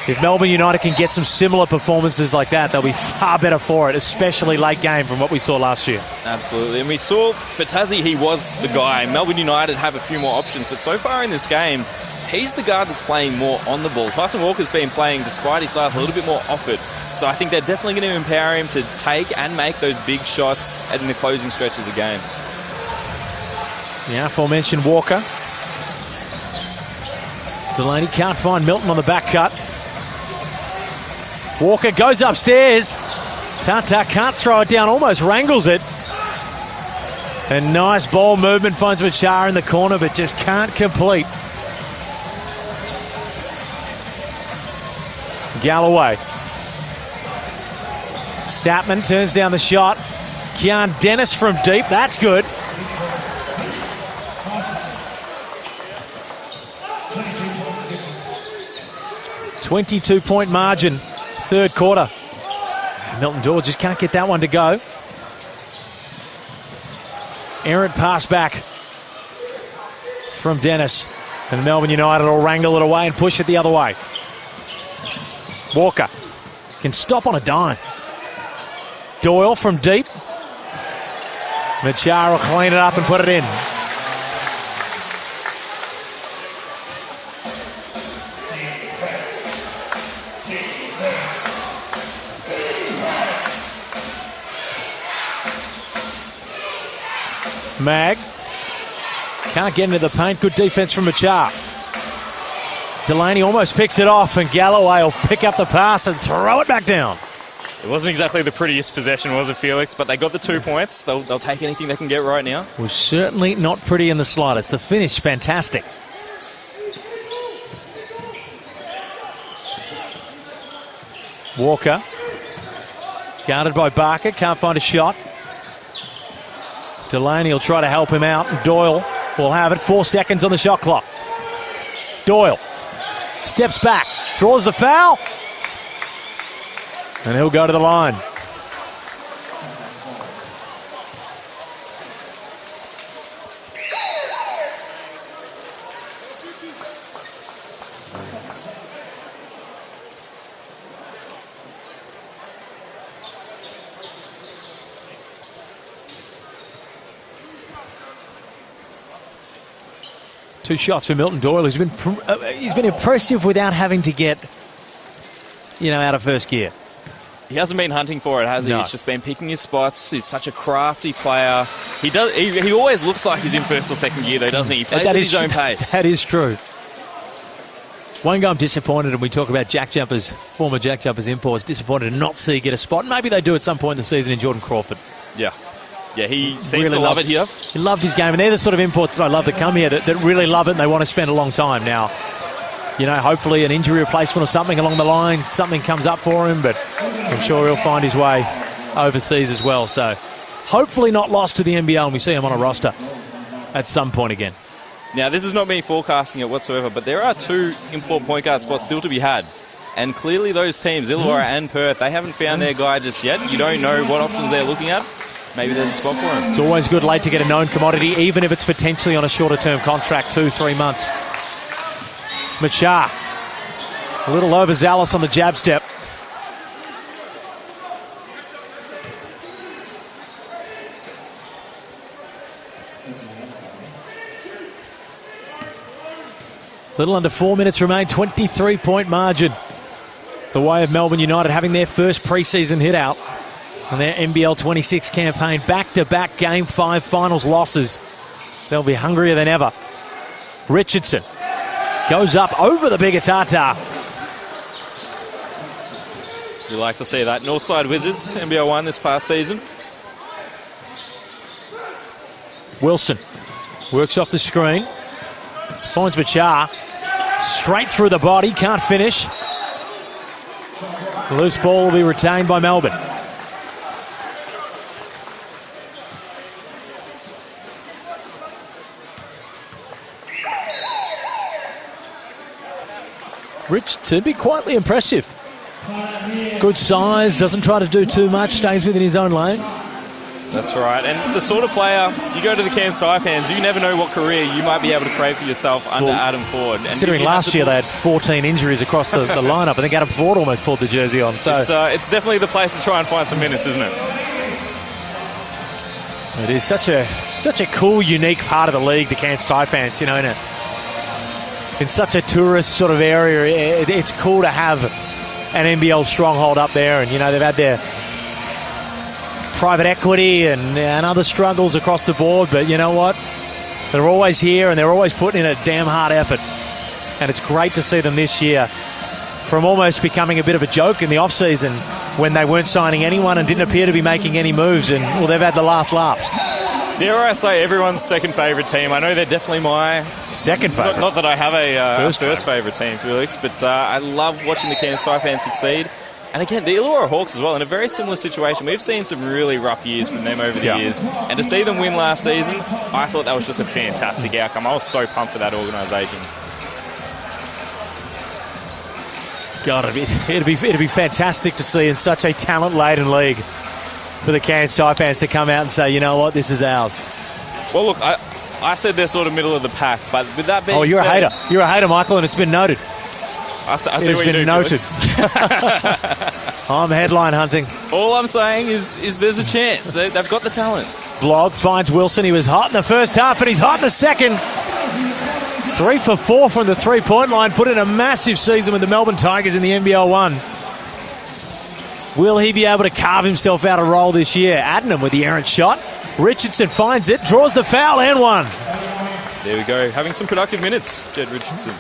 if Melbourne United can get some similar performances like that, they'll be far better for it, especially late game from what we saw last year. Absolutely. And we saw for Tassie, he was the guy. Melbourne United have a few more options, but so far in this game, he's the guard that's playing more on the ball. Tyson Walker's been playing, despite his size, a little bit more off it. So I think they're definitely going to empower him to take and make those big shots in the closing stretches of games. The aforementioned Walker. Delaney can't find Milton on the back cut. Walker goes upstairs. Tata can't throw it down, almost wrangles it. A nice ball movement, finds Machar in the corner, but just can't complete. Galloway. Statman turns down the shot. Kean Dennis from deep, that's good. .22 margin, third quarter. Milton Doyle just can't get that one to go. Errant pass back from Dennis. And Melbourne United will wrangle it away and push it the other way. Walker can stop on a dime. Doyle from deep. Machar will clean it up and put it in. Mag can't get into the paint. Good defense from Machar. Delaney almost picks it off, and Galloway will pick up the pass and throw it back down. It wasn't exactly the prettiest possession, was it, Felix? But they got the 2 points. They'll take anything they can get right now. Was certainly not pretty in the slightest. The finish, fantastic. Walker, guarded by Barker, can't find a shot. Delaney will try to help him out. Doyle will have it. 4 seconds on the shot clock. Doyle steps back, draws the foul, and he'll go to the line. Two shots for Milton Doyle, who's been impressive without having to get, out of first gear. He hasn't been hunting for it, has he? No. He's just been picking his spots. He's such a crafty player. He always looks like he's in first or second gear, though, doesn't he? He plays at his own pace. That is true. One guy I'm disappointed, and we talk about former Jack Jumpers imports, disappointed to not see get a spot. Maybe they do at some point in the season in Jordan Crawford. Yeah, he seems to love it here. He loved his game, and they're the sort of imports that I love that come here that really love it and they want to spend a long time. Now, hopefully an injury replacement or something along the line, something comes up for him, but I'm sure he'll find his way overseas as well. So hopefully not lost to the NBL and we see him on a roster at some point again. Now, this is not me forecasting it whatsoever, but there are 2 import point guard spots still to be had. And clearly those teams, Illawarra and Perth, they haven't found their guy just yet. You don't know what options they're looking at. Maybe there's a spot for him. It's always good late to get a known commodity, even if it's potentially on a shorter-term contract, 2-3 months. Machar, a little overzealous on the jab step. Little under 4 minutes remain, 23-point margin. The way of Melbourne United having their first preseason hit out on their NBL26 campaign. Back-to-back Game 5 finals losses. They'll be hungrier than ever. Richardson goes up over the bigger Tata. You like to see that. Northside Wizards, NBL1 this past season. Wilson works off the screen. Finds Machar. Straight through the body. Can't finish. The loose ball will be retained by Melbourne. Richardson be quietly impressive Good size, doesn't try to do too much, stays within his own lane. That's right. And the sort of player, you go to the Cairns Taipans, you never know what career you might be able to create for yourself under Adam Ford. And considering last year they had 14 injuries across the lineup. I think Adam Ford almost pulled the jersey on. So it's definitely the place to try and find some minutes, isn't it? It is such a cool, unique part of the league, the Cairns Taipans, you know, in such a tourist sort of area. It's cool to have an NBL stronghold up there, and, you know, they've had their private equity and other struggles across the board, but you know what? They're always here, and they're always putting in a damn hard effort. And it's great to see them this year, from almost becoming a bit of a joke in the off-season when they weren't signing anyone and didn't appear to be making any moves, and, well, they've had the last laugh. Dare I say everyone's second favourite team? I know they're definitely my second favourite. Not that I have a first favourite team, Felix, but I love watching the Cairns Taipans succeed. And again, the Illawarra Hawks as well, in a very similar situation. We've seen some really rough years from them over the years. And to see them win last season, I thought that was just a fantastic outcome. I was so pumped for that organisation. God, it'd be fantastic to see in such a talent-laden league for the Cairns Taipans to come out and say, you know what, this is ours. Well, look, I said they're sort of middle of the pack, but with that being said... Oh, you're a hater. You're a hater, Michael, and it's been noted. I see it has what been noted. I'm headline hunting. All I'm saying is there's a chance. They've got the talent. Blog finds Wilson. He was hot in the first half, and he's hot in the second. 3 for 4 from the three-point line. Put in a massive season with the Melbourne Tigers in the NBL 1. Will he be able to carve himself out a role this year? Adnam with the errant shot. Richardson finds it, draws the foul, and one. There we go. Having some productive minutes, Jed Richardson.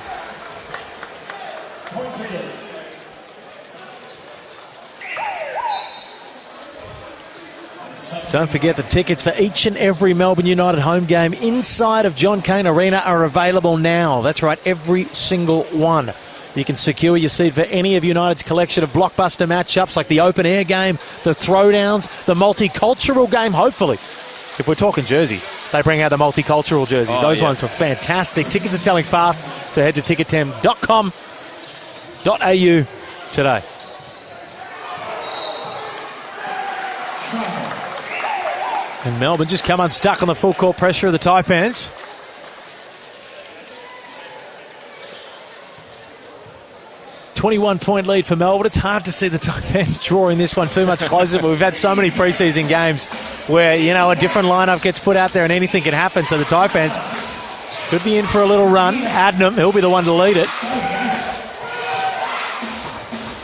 Don't forget the tickets for each and every Melbourne United home game inside of John Cain Arena are available now. That's right, every single one. You can secure your seat for any of United's collection of blockbuster matchups like the open air game, the throwdowns, the multicultural game, hopefully. If we're talking jerseys, they bring out the multicultural jerseys. Those ones were fantastic. Tickets are selling fast, so head to ticketem.com.au today. And Melbourne just come unstuck on the full court pressure of the Taipans. .21 lead for Melbourne. It's hard to see the Taipans drawing this one too much closer, but we've had so many preseason games where, you know, a different lineup gets put out there and anything can happen. So the Taipans could be in for a little run. Adnam, he'll be the one to lead it.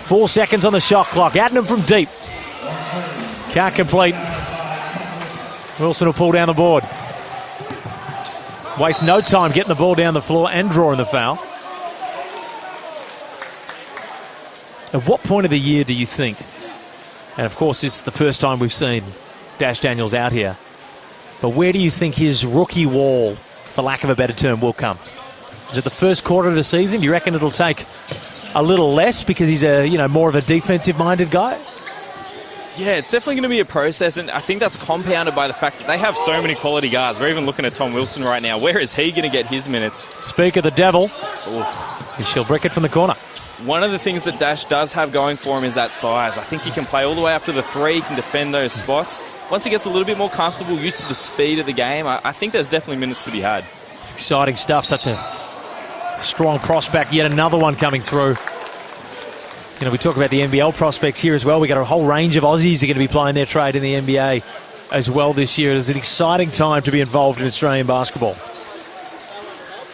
4 seconds on the shot clock. Adnam from deep. Can't complete. Wilson will pull down the board. Waste no time getting the ball down the floor and drawing the foul. At what point of the year do you think, and of course this is the first time we've seen Dash Daniels out here, but where do you think his rookie wall, for lack of a better term, will come? Is it the first quarter of the season? Do you reckon it'll take a little less because he's more of a defensive-minded guy? Yeah, it's definitely going to be a process, and I think that's compounded by the fact that they have so many quality guards. We're even looking at Tom Wilson right now. Where is he going to get his minutes? Speak of the devil. She'll brick it from the corner. One of the things that Dash does have going for him is that size. I think he can play all the way up to the 3, he can defend those spots. Once he gets a little bit more comfortable, used to the speed of the game, I think there's definitely minutes to be had. It's exciting stuff, such a strong prospect, yet another one coming through. You know, we talk about the NBL prospects here as well. We got a whole range of Aussies are going to be playing their trade in the NBA as well this year. It's an exciting time to be involved in Australian basketball.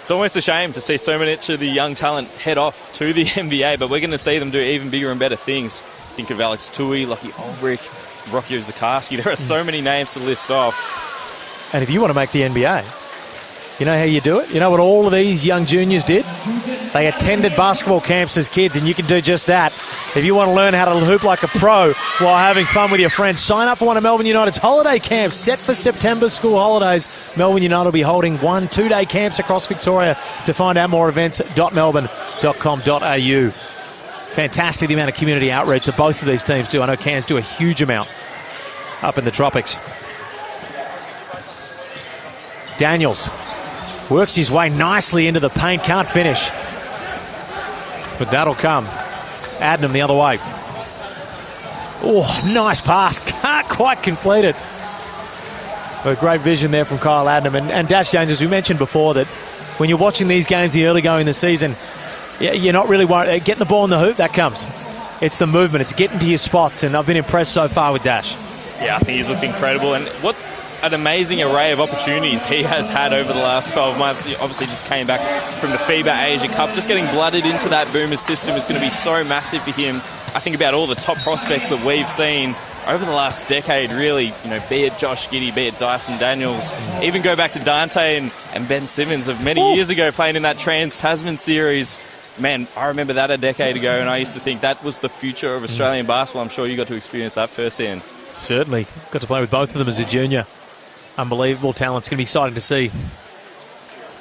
It's almost a shame to see so much of the young talent head off to the NBA, but we're going to see them do even bigger and better things. Think of Alex Tui, Lucky Ulbrich, Rocky Zakarsky. There are so many names to list off. And if you want to make the NBA, you know how you do it? You know what all of these young juniors did? They attended basketball camps as kids, and you can do just that. If you want to learn how to hoop like a pro while having fun with your friends, sign up for one of Melbourne United's holiday camps set for September school holidays. Melbourne United will be holding 1 2-day camps across Victoria. To find out more, events.melbourne.com.au. Fantastic the amount of community outreach that both of these teams do. I know Cairns do a huge amount up in the tropics. Daniels works his way nicely into the paint, can't finish. But that'll come. Adnam the other way. Oh, nice pass. Can't quite complete it. But great vision there from Kyle Adnam. And Dash Jones, as we mentioned before, that when you're watching these games the early going in the season, you're not really worried. Getting the ball in the hoop, that comes. It's the movement. It's getting to your spots. And I've been impressed so far with Dash. Yeah, I think he's looked incredible. And what an amazing array of opportunities he has had over the last 12 months. He obviously just came back from the FIBA Asia Cup. Just getting blooded into that Boomers system is going to be so massive for him. I think about all the top prospects that we've seen over the last decade, really, be it Josh Giddey, be it Dyson Daniels, even go back to Dante and Ben Simmons of many years ago playing in that Trans Tasman series. Man, I remember that a decade ago, and I used to think that was the future of Australian basketball. I'm sure you got to experience that firsthand. Certainly. Got to play with both of them as a junior. Unbelievable talent. It's going to be exciting to see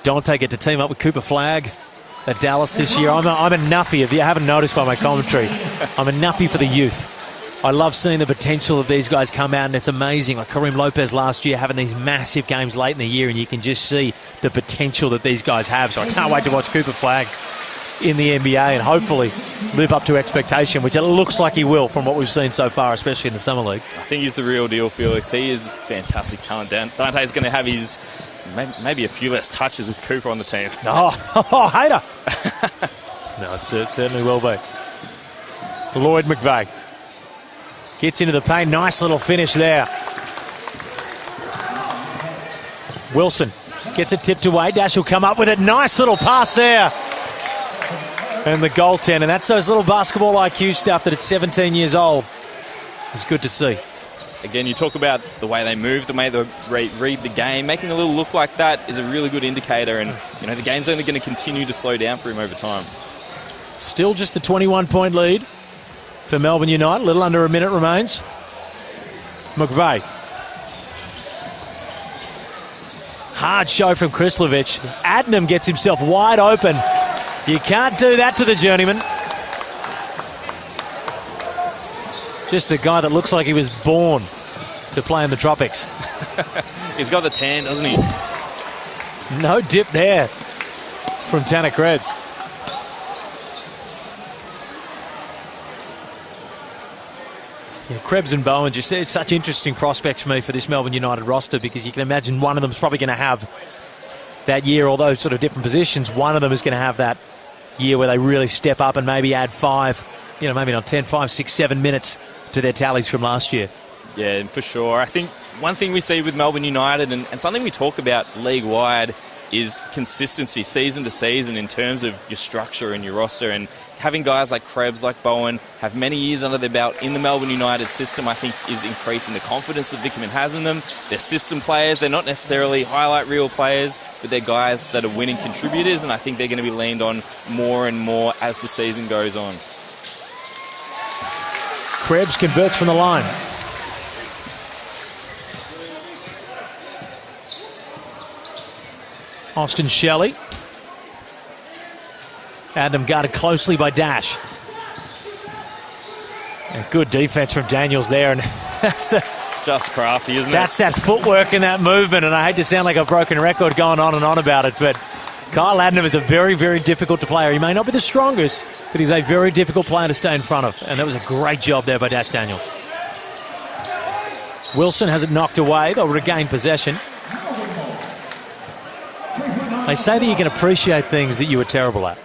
Dante get to team up with Cooper Flagg at Dallas this year. I'm a nuffy. If you haven't noticed by my commentary, I'm a nuffy for the youth. I love seeing the potential of these guys come out, and it's amazing. Like Kareem Lopez last year having these massive games late in the year, and you can just see the potential that these guys have. So I can't wait to watch Cooper Flagg in the NBA and hopefully live up to expectation, which it looks like he will from what we've seen so far, especially in the Summer League. I think he's the real deal, Felix. He is fantastic talent. Dante's going to have his maybe a few less touches with Cooper on the team. Hater. No, it certainly will be. Lloyd McVeigh gets into the paint. Nice little finish there. Wilson gets it tipped away. Dash will come up with it. Nice little pass there. And the goaltender. And that's those little basketball IQ stuff that at 17 years old is good to see. Again, you talk about the way they move, the way they read the game. Making a little look like that is a really good indicator. And, the game's only going to continue to slow down for him over time. Still just a 21-point lead for Melbourne United. A little under a minute remains. McVeigh. Hard show from Krislovic. Adnam gets himself wide open. You can't do that to the journeyman. Just a guy that looks like he was born to play in the tropics. He's got the tan, doesn't he? No dip there from Tanner Krebs. Yeah, Krebs and Bowen, just such interesting prospects for me for this Melbourne United roster, because you can imagine one of them is probably going to have that year, although sort of different positions, one of them is going to have that year where they really step up and maybe add 5, maybe not 10, 5, 6, 7 minutes to their tallies from last year. Yeah, for sure. I think one thing we see with Melbourne United and something we talk about league-wide is consistency season to season in terms of your structure and your roster, and having guys like Krebs, like Bowen, have many years under their belt in the Melbourne United system, I think is increasing the confidence that Vickerman has in them. They're system players. They're not necessarily highlight reel players, but they're guys that are winning contributors, and I think they're going to be leaned on more and more as the season goes on. Krebs converts from the line. Austin Shelley. Adam guarded closely by Dash. And good defense from Daniels there, and that's just crafty, isn't it? That's that footwork and that movement, and I hate to sound like a broken record going on and on about it, but Kyle Adnam is a very, very difficult to player. He may not be the strongest, but he's a very difficult player to stay in front of, and that was a great job there by Dash Daniels. Wilson has it knocked away. They'll regain possession. They say that you can appreciate things that you were terrible at.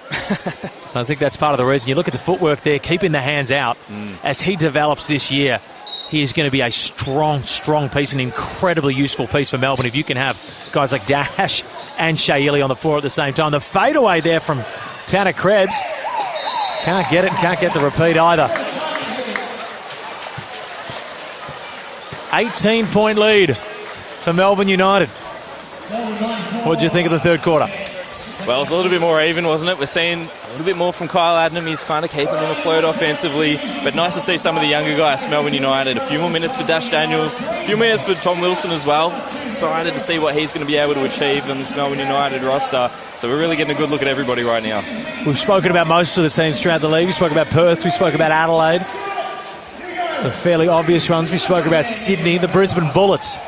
I think that's part of the reason. You look at the footwork there, keeping the hands out. As he develops this year, he is going to be a strong, strong piece, an incredibly useful piece for Melbourne if you can have guys like Dash and Shaili on the floor at the same time. The fadeaway there from Tanner Krebs. Can't get it and can't get the repeat either. 18-point lead for Melbourne United. What did you think of the third quarter? Well, it's a little bit more even, wasn't it? We're seeing a little bit more from Kyle Adnam. He's kind of keeping them afloat offensively, but nice to see some of the younger guys from Melbourne United. A few more minutes for Dash Daniels, a few minutes for Tom Wilson as well. Excited to see what he's going to be able to achieve on this Melbourne United roster. So we're really getting a good look at everybody right now. We've spoken about most of the teams throughout the league. We spoke about Perth, we spoke about Adelaide. The fairly obvious ones. We spoke about Sydney, the Brisbane Bullets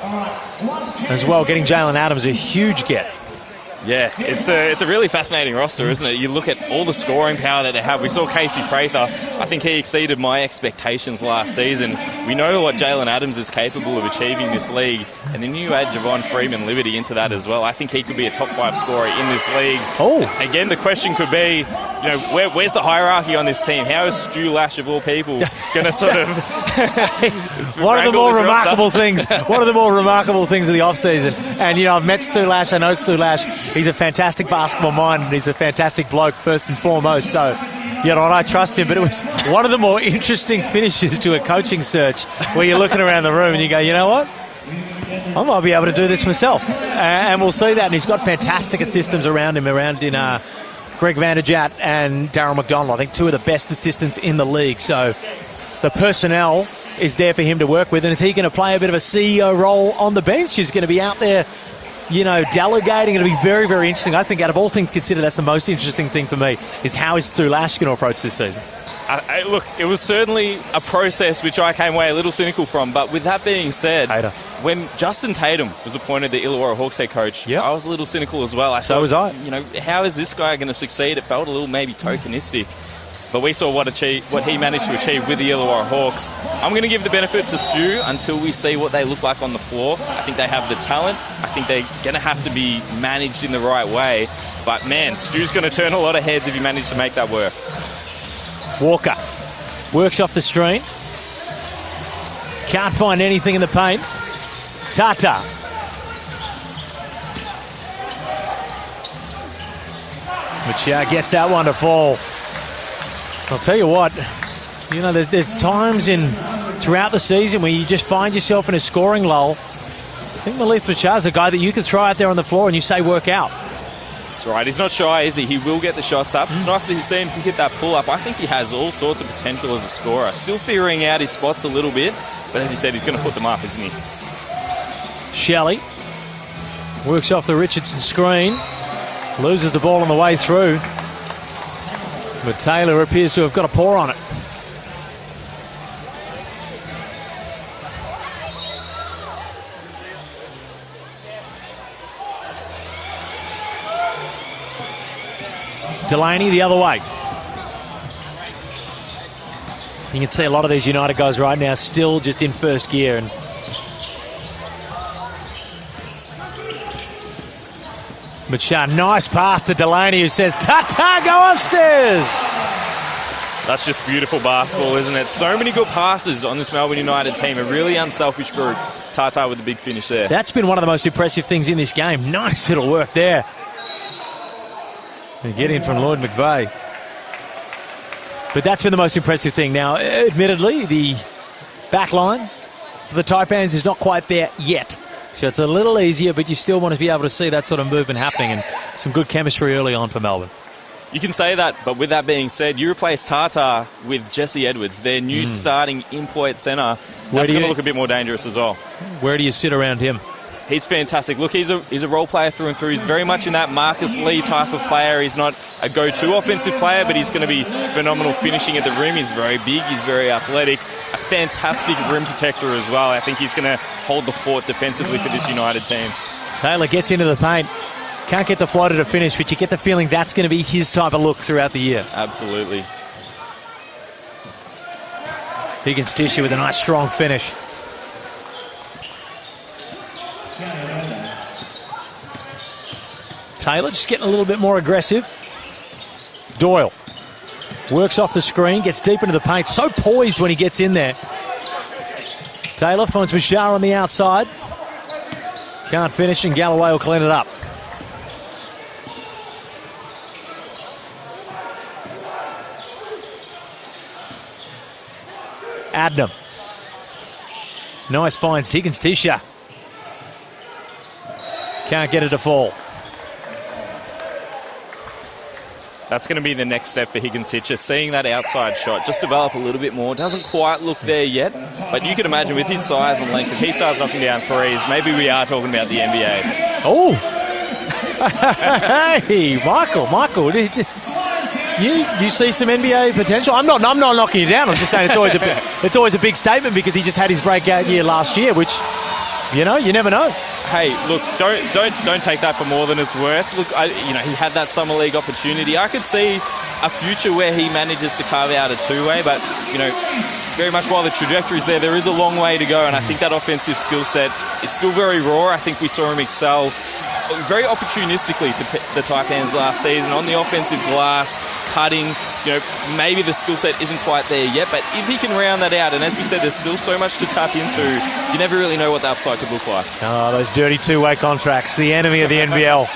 as well. Getting Jalen Adams, a huge get Yeah, it's a really fascinating roster, isn't it? You look at all the scoring power that they have. We saw Casey Prather. I think he exceeded my expectations last season. We know what Jalen Adams is capable of achieving this league. And then you add Javon Freeman-Liberty into that as well. I think he could be a top 5 scorer in this league. Oh. Again, the question could be, where's the hierarchy on this team? How is Stu Lash, of all people, going to sort of... One of the more remarkable things of the off-season. And, I've met Stu Lash. I know Stu Lash. He's a fantastic basketball mind, and he's a fantastic bloke, first and foremost. So, I trust him. But it was one of the more interesting finishes to a coaching search where you're looking around the room and you go, you know what? I might be able to do this myself. And we'll see that. And he's got fantastic assistants around him, Greg Vanderjagt and Darryl McDonald. I think 2 of the best assistants in the league. So the personnel is there for him to work with. And is he going to play a bit of a CEO role on the bench? He's going to be out there, delegating. It'll be very, very interesting. I think out of all things considered, that's the most interesting thing for me, is how is Stu Lash going to approach this season? Look, it was certainly a process which I came away a little cynical from. But with that being said, when Justin Tatum was appointed the Illawarra Hawks head coach, I was a little cynical as well. So was I. How is this guy going to succeed? It felt a little maybe tokenistic. But we saw what he managed to achieve with the Illawarra Hawks. I'm going to give the benefit to Stu until we see what they look like on the floor. I think they have the talent. I think they're going to have to be managed in the right way. But, man, Stu's going to turn a lot of heads if he manages to make that work. Walker works off the screen. Can't find anything in the paint. Tata. But gets that one to fall. I'll tell you what, there's times throughout the season where you just find yourself in a scoring lull. I think Malith Machad's a guy that you can throw out there on the floor and you say work out. That's right. He's not shy, is he? He will get the shots up. It's nice to see him hit that pull-up. I think he has all sorts of potential as a scorer. Still figuring out his spots a little bit, but as you said, he's going to put them up, isn't he? Shelley works off the Richardson screen. Loses the ball on the way through. But Taylor appears to have got a paw on it. Delaney the other way. You can see a lot of these United guys right now still just in first gear. And Machad, nice pass to Delaney, who says, "Ta-ta, go upstairs." That's just beautiful basketball, isn't it? So many good passes on this Melbourne United team. A really unselfish group. Tata with the big finish there. That's been one of the most impressive things in this game. Nice little work there. They get in from Lloyd McVeigh. But that's been the most impressive thing. Now, admittedly, the back line for the Taipans is not quite there yet. So it's a little easier, but you still want to be able to see that sort of movement happening and some good chemistry early on for Melbourne. You can say that, but with that being said, you replace Tata with Jesse Edwards, their new starting in-point centre. That's going to look a bit more dangerous as well. Where do you sit around him? He's fantastic. Look, he's a role player through and through. He's very much in that Marcus Lee type of player. He's not a go-to offensive player, but he's going to be phenomenal finishing at the rim. He's very big. He's very athletic. A fantastic rim protector as well. I think he's going to hold the fort defensively for this United team. Taylor gets into the paint. Can't get the floater to finish, but you get the feeling that's going to be his type of look throughout the year. Absolutely. Higgins Tisha with a nice strong finish. Taylor just getting a little bit more aggressive. Doyle works off the screen, gets deep into the paint. So poised when he gets in there. Taylor finds Bashar on the outside. Can't finish, and Galloway will clean it up. Adnam. Nice finds Higgins Tisha. Can't get it to fall. That's going to be the next step for Higgins Tisha, seeing that outside shot just develop a little bit more. Doesn't quite look there yet, but you can imagine with his size and length, if he starts knocking down threes, maybe we are talking about the NBA. Oh! Hey, Michael, you see some NBA potential? I'm not knocking you down. I'm just saying it's always a big statement because he just had his breakout year last year, which, you never know. Hey, look, don't take that for more than it's worth. Look, he had that summer league opportunity. I could see a future where he manages to carve out a two-way, but very much while the trajectory's there is a long way to go, and I think that offensive skill set is still very raw. I think we saw him excel very opportunistically for the Taipans last season on the offensive glass, cutting. Maybe the skill set isn't quite there yet, but if he can round that out, and as we said, there's still so much to tap into, you never really know what the upside could look like. Oh, those dirty two-way contracts, the enemy of the NBL.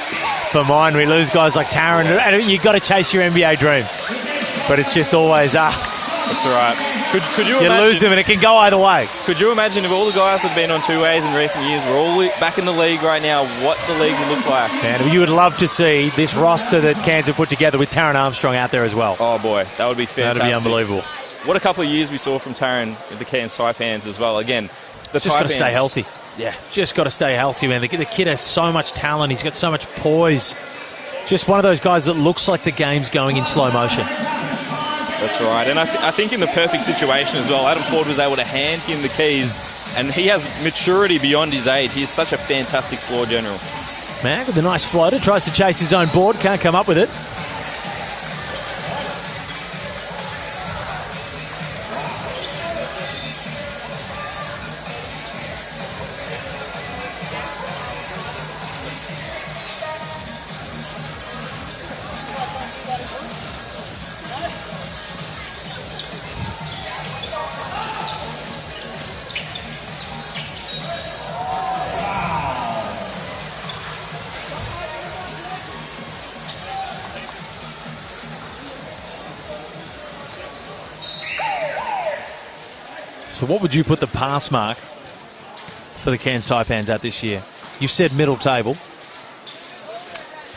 For mine, we lose guys like Taran, and you've got to chase your NBA dream. But it's just always, That's right. Could you imagine, lose them and it can go either way. Could you imagine if all the guys that have been on two-ways in recent years were all back in the league right now, what the league would look like? Man, you would love to see this roster that Cairns have put together with Taran Armstrong out there as well. Oh, boy. That would be fantastic. That would be unbelievable. What a couple of years we saw from Taran with the Cairns Taipans as well. Again, the just got to stay healthy. Yeah. Just got to stay healthy, man. The kid has so much talent. He's got so much poise. Just one of those guys that looks like the game's going in slow motion. That's right. And I think in the perfect situation as well, Adam Ford was able to hand him the keys, and he has maturity beyond his age. He is such a fantastic floor general. Man, with a nice floater, tries to chase his own board, can't come up with it. So what would you put the pass mark for the Cairns Taipans at this year? You said middle table.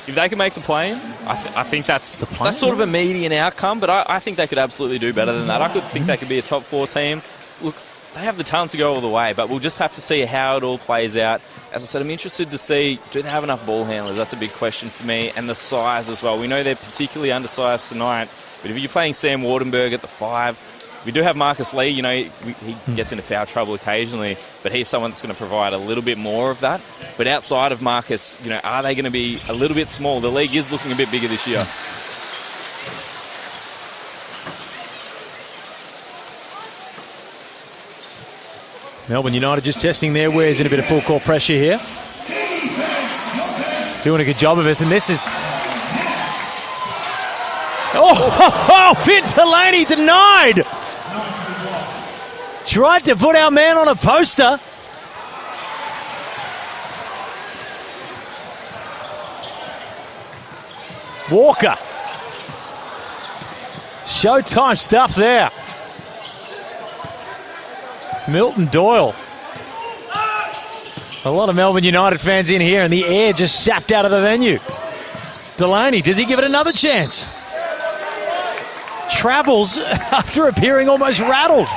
If they can make the play-in, I think that's sort of a median outcome, but I think they could absolutely do better than that. I could think they could be a top 4 team. Look, they have the talent to go all the way, but we'll just have to see how it all plays out. As I said, I'm interested to see, do they have enough ball handlers? That's a big question for me, and the size as well. We know they're particularly undersized tonight, but if you're playing Sam Wardenberg at the 5, we do have Marcus Lee, he gets into foul trouble occasionally, but he's someone that's going to provide a little bit more of that. But outside of Marcus, are they going to be a little bit small? The league is looking a bit bigger this year. Melbourne United just testing their wares in a bit of full court pressure here. Doing a good job of this, and this is... Finn Delaney denied! Tried to put our man on a poster. Walker. Showtime stuff there. Milton Doyle. A lot of Melbourne United fans in here, and the air just sapped out of the venue. Delaney, does he give it another chance? Travels after appearing almost rattled.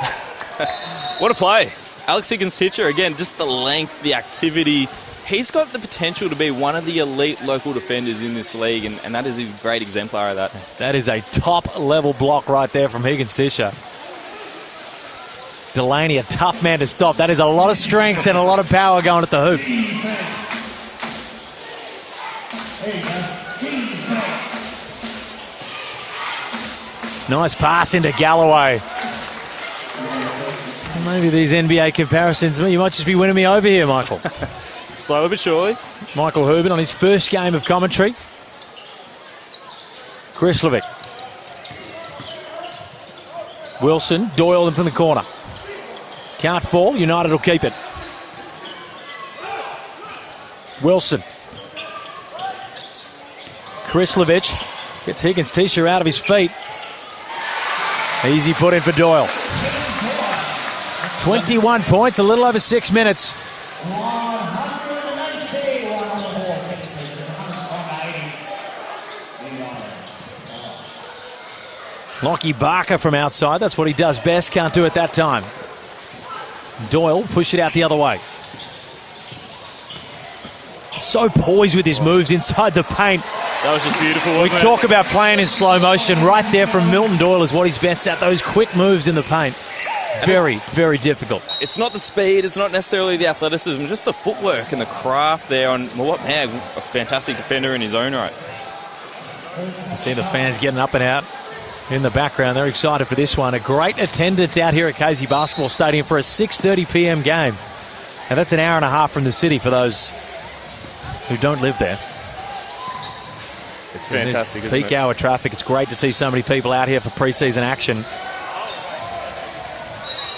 What a play. Alex Higgins-Hitcher, again, just the length, the activity. He's got the potential to be one of the elite local defenders in this league, and that is a great exemplar of that. That is a top-level block right there from Higgins-Hitcher. Delaney, a tough man to stop. That is a lot of strength and a lot of power going at the hoop. Nice pass into Galloway. Maybe these NBA comparisons, you might just be winning me over here, Michael. Slowly but surely. Michael Hubin on his first game of commentary. Krislovic. Wilson, Doyle in from the corner. Can't fall, United will keep it. Wilson. Krislovic gets Higgins-Tisha out of his feet. Easy put in for Doyle. 21 points, a little over 6 minutes. Lockie Barker from outside. That's what he does best. Can't do it that time. Doyle pushed it out the other way. So poised with his moves inside the paint. That was just beautiful, wasn't it? We talk about playing in slow motion. Right there from Milton Doyle is what he's best at. Those quick moves in the paint. Very, very difficult. It's not the speed, it's not necessarily the athleticism, just the footwork and the craft there on Mawot Mag, a fantastic defender in his own right. You see the fans getting up and out in the background. They're excited for this one. A great attendance out here at Casey Basketball Stadium for a 6:30 p.m. game. And that's an hour and a half from the city for those who don't live there. It's fantastic, isn't it? Peak hour traffic. It's great to see so many people out here for preseason action.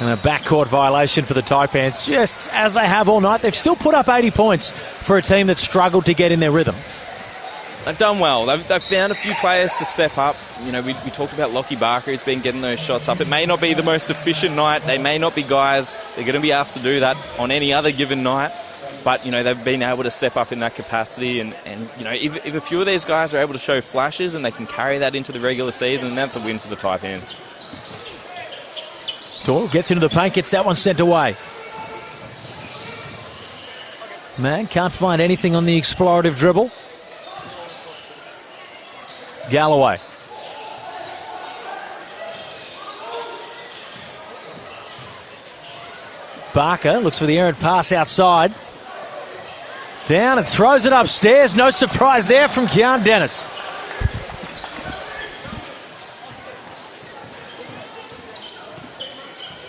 And a backcourt violation for the Taipans, just as they have all night. They've still put up 80 points for a team that struggled to get in their rhythm. They've done well. They've found a few players to step up. You know, we talked about Lockie Barker. He's been getting those shots up. It may not be the most efficient night. They may not be guys that are going to be asked to do that on any other given night. But, you know, they've been able to step up in that capacity. And you know, if a few of these guys are able to show flashes and they can carry that into the regular season, that's a win for the Taipans. Doyle gets into the paint, gets that one sent away. Man, can't find anything on the explorative dribble. Galloway. Barker looks for the errant pass outside. Down and throws it upstairs. No surprise there from Keon Dennis.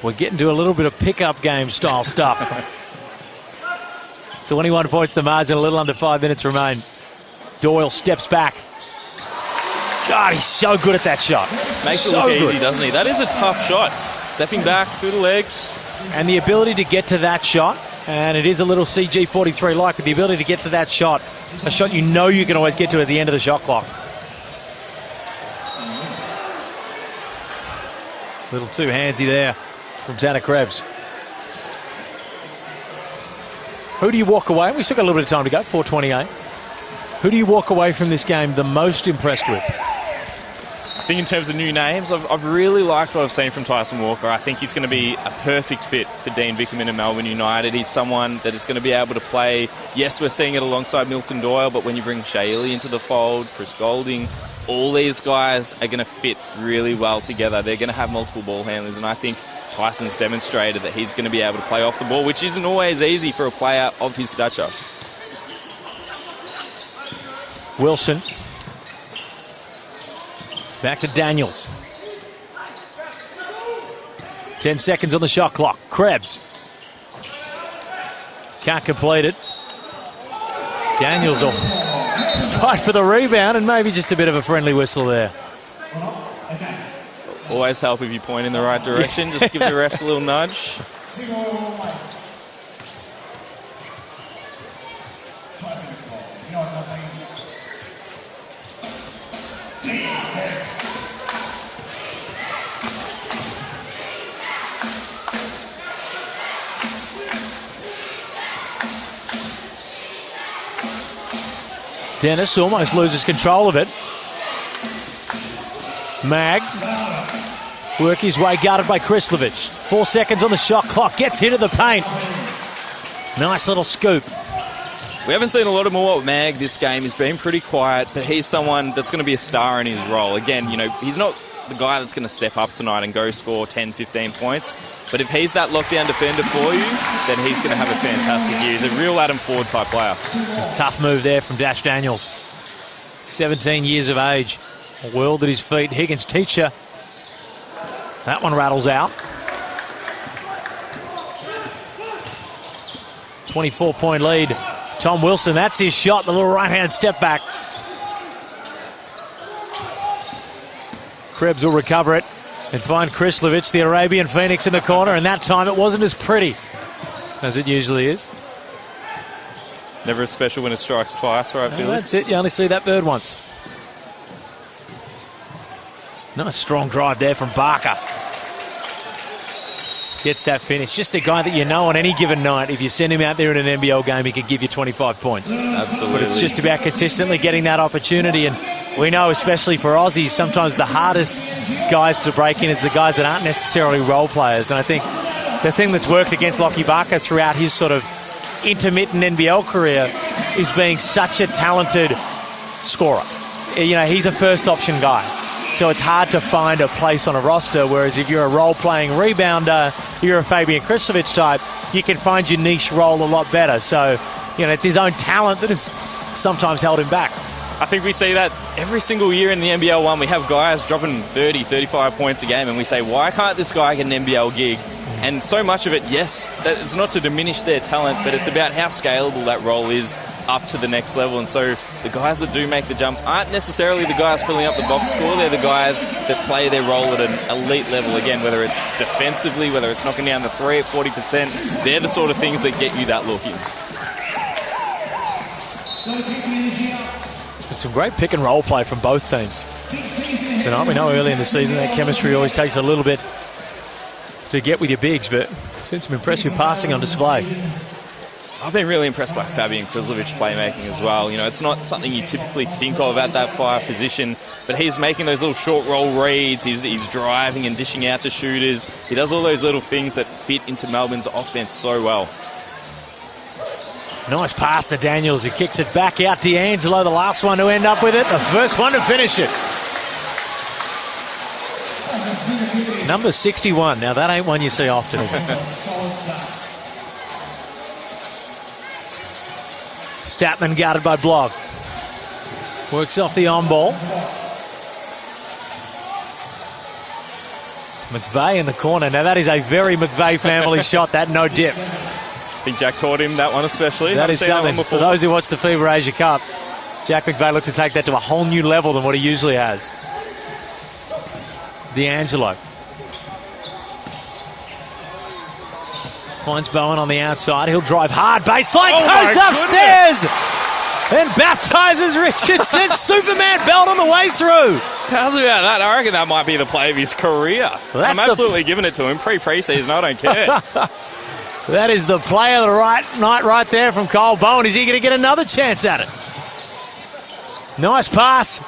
We're getting to a little bit of pickup game style stuff. 21 points the margin, a little under 5 minutes remain. Doyle steps back. God, he's so good at that shot. Makes it look easy, doesn't he? That is a tough shot. Stepping back through the legs. And the ability to get to that shot, and it is a little CG43-like, but the ability to get to that shot, a shot you know you can always get to at the end of the shot clock. Little too handsy there from Xana Krebs. Who do you walk away? We've still got a little bit of time to go, 4:28. Who do you walk away from this game the most impressed with? I think in terms of new names, I've really liked what I've seen from Tyson Walker. I think he's going to be a perfect fit for Dean Vickerman and Melbourne United. He's someone that is going to be able to play. Yes, we're seeing it alongside Milton Doyle, but when you bring Shaylee into the fold, Chris Golding, all these guys are going to fit really well together. They're going to have multiple ball handlers, and I think Tyson's demonstrated that he's going to be able to play off the ball, which isn't always easy for a player of his stature. Wilson. Back to Daniels. 10 seconds on the shot clock. Krebs. Can't complete it. Daniels will fight for the rebound and maybe just a bit of a friendly whistle there. Always help if you point in the right direction. Just give the refs a little nudge. Dennis almost loses control of it. Mag. Work his way, guarded by Krislovich. 4 seconds on the shot clock. Gets hit at the paint. Nice little scoop. We haven't seen a lot of more Mag this game. He's been pretty quiet, but he's someone that's going to be a star in his role. Again, you know, he's not the guy that's going to step up tonight and go score 10, 15 points. But if he's that lockdown defender for you, then he's going to have a fantastic year. He's a real Adam Ford type player. Tough move there from Dash Daniels. 17 years of age. A world at his feet. Higgins teacher. That one rattles out. 24-point lead. Tom Wilson, that's his shot. The little right-hand step back. Krebs will recover it and find Krislovich, the Arabian Phoenix, in the corner. And that time it wasn't as pretty as it usually is. Never as special when it strikes twice, right, Felix? That's it. You only see that bird once. Nice strong drive there from Barker. Gets that finish. Just a guy that you know on any given night, if you send him out there in an NBL game, he could give you 25 points. Absolutely. But it's just about consistently getting that opportunity. And we know, especially for Aussies, sometimes the hardest guys to break in is the guys that aren't necessarily role players. And I think the thing that's worked against Lockie Barker throughout his sort of intermittent NBL career is being such a talented scorer. You know, he's a first option guy. So it's hard to find a place on a roster, whereas if you're a role-playing rebounder, you're a Fabian Kristovic type, you can find your niche role a lot better. So, it's his own talent that has sometimes held him back. I think we see that every single year in the NBL 1. We have guys dropping 30, 35 points a game, and we say, why can't this guy get an NBL gig? And so much of it, yes, it's not to diminish their talent, but it's about how scalable that role is up to the next level. And so the guys that do make the jump aren't necessarily the guys filling up the box score. They're the guys that play their role at an elite level. Again, whether it's defensively, whether it's knocking down the three at 40%, they're the sort of things that get you that look in. It's been some great pick and roll play from both teams tonight. We know early in the season that chemistry always takes a little bit to get with your bigs, but seen some impressive passing on display. I've been really impressed by Fabian Krislovic's playmaking as well. It's not something you typically think of at that 5 position, but he's making those little short roll reads. He's driving and dishing out to shooters. He does all those little things that fit into Melbourne's offense so well. Nice pass to Daniels, who kicks it back out. D'Angelo, the last one to end up with it, the first one to finish it. Number 61. Now, that ain't one you see often, is it? Statman guarded by Blogg. Works off the on-ball. McVeigh in the corner. Now, that is a very McVeigh family shot, that no dip. I think Jack taught him that one especially. That is something. For those who watch the FIBA Asia Cup, Jack McVeigh looked to take that to a whole new level than what he usually has. D'Angelo. Finds Bowen on the outside. He'll drive hard. Baseline goes upstairs and baptizes Richardson. Superman belt on the way through. How's about that? I reckon that might be the play of his career. Well, I'm absolutely giving it to him. Pre-season, I don't care. That is the play of the night right there from Cole Bowen. Is he going to get another chance at it? Nice pass.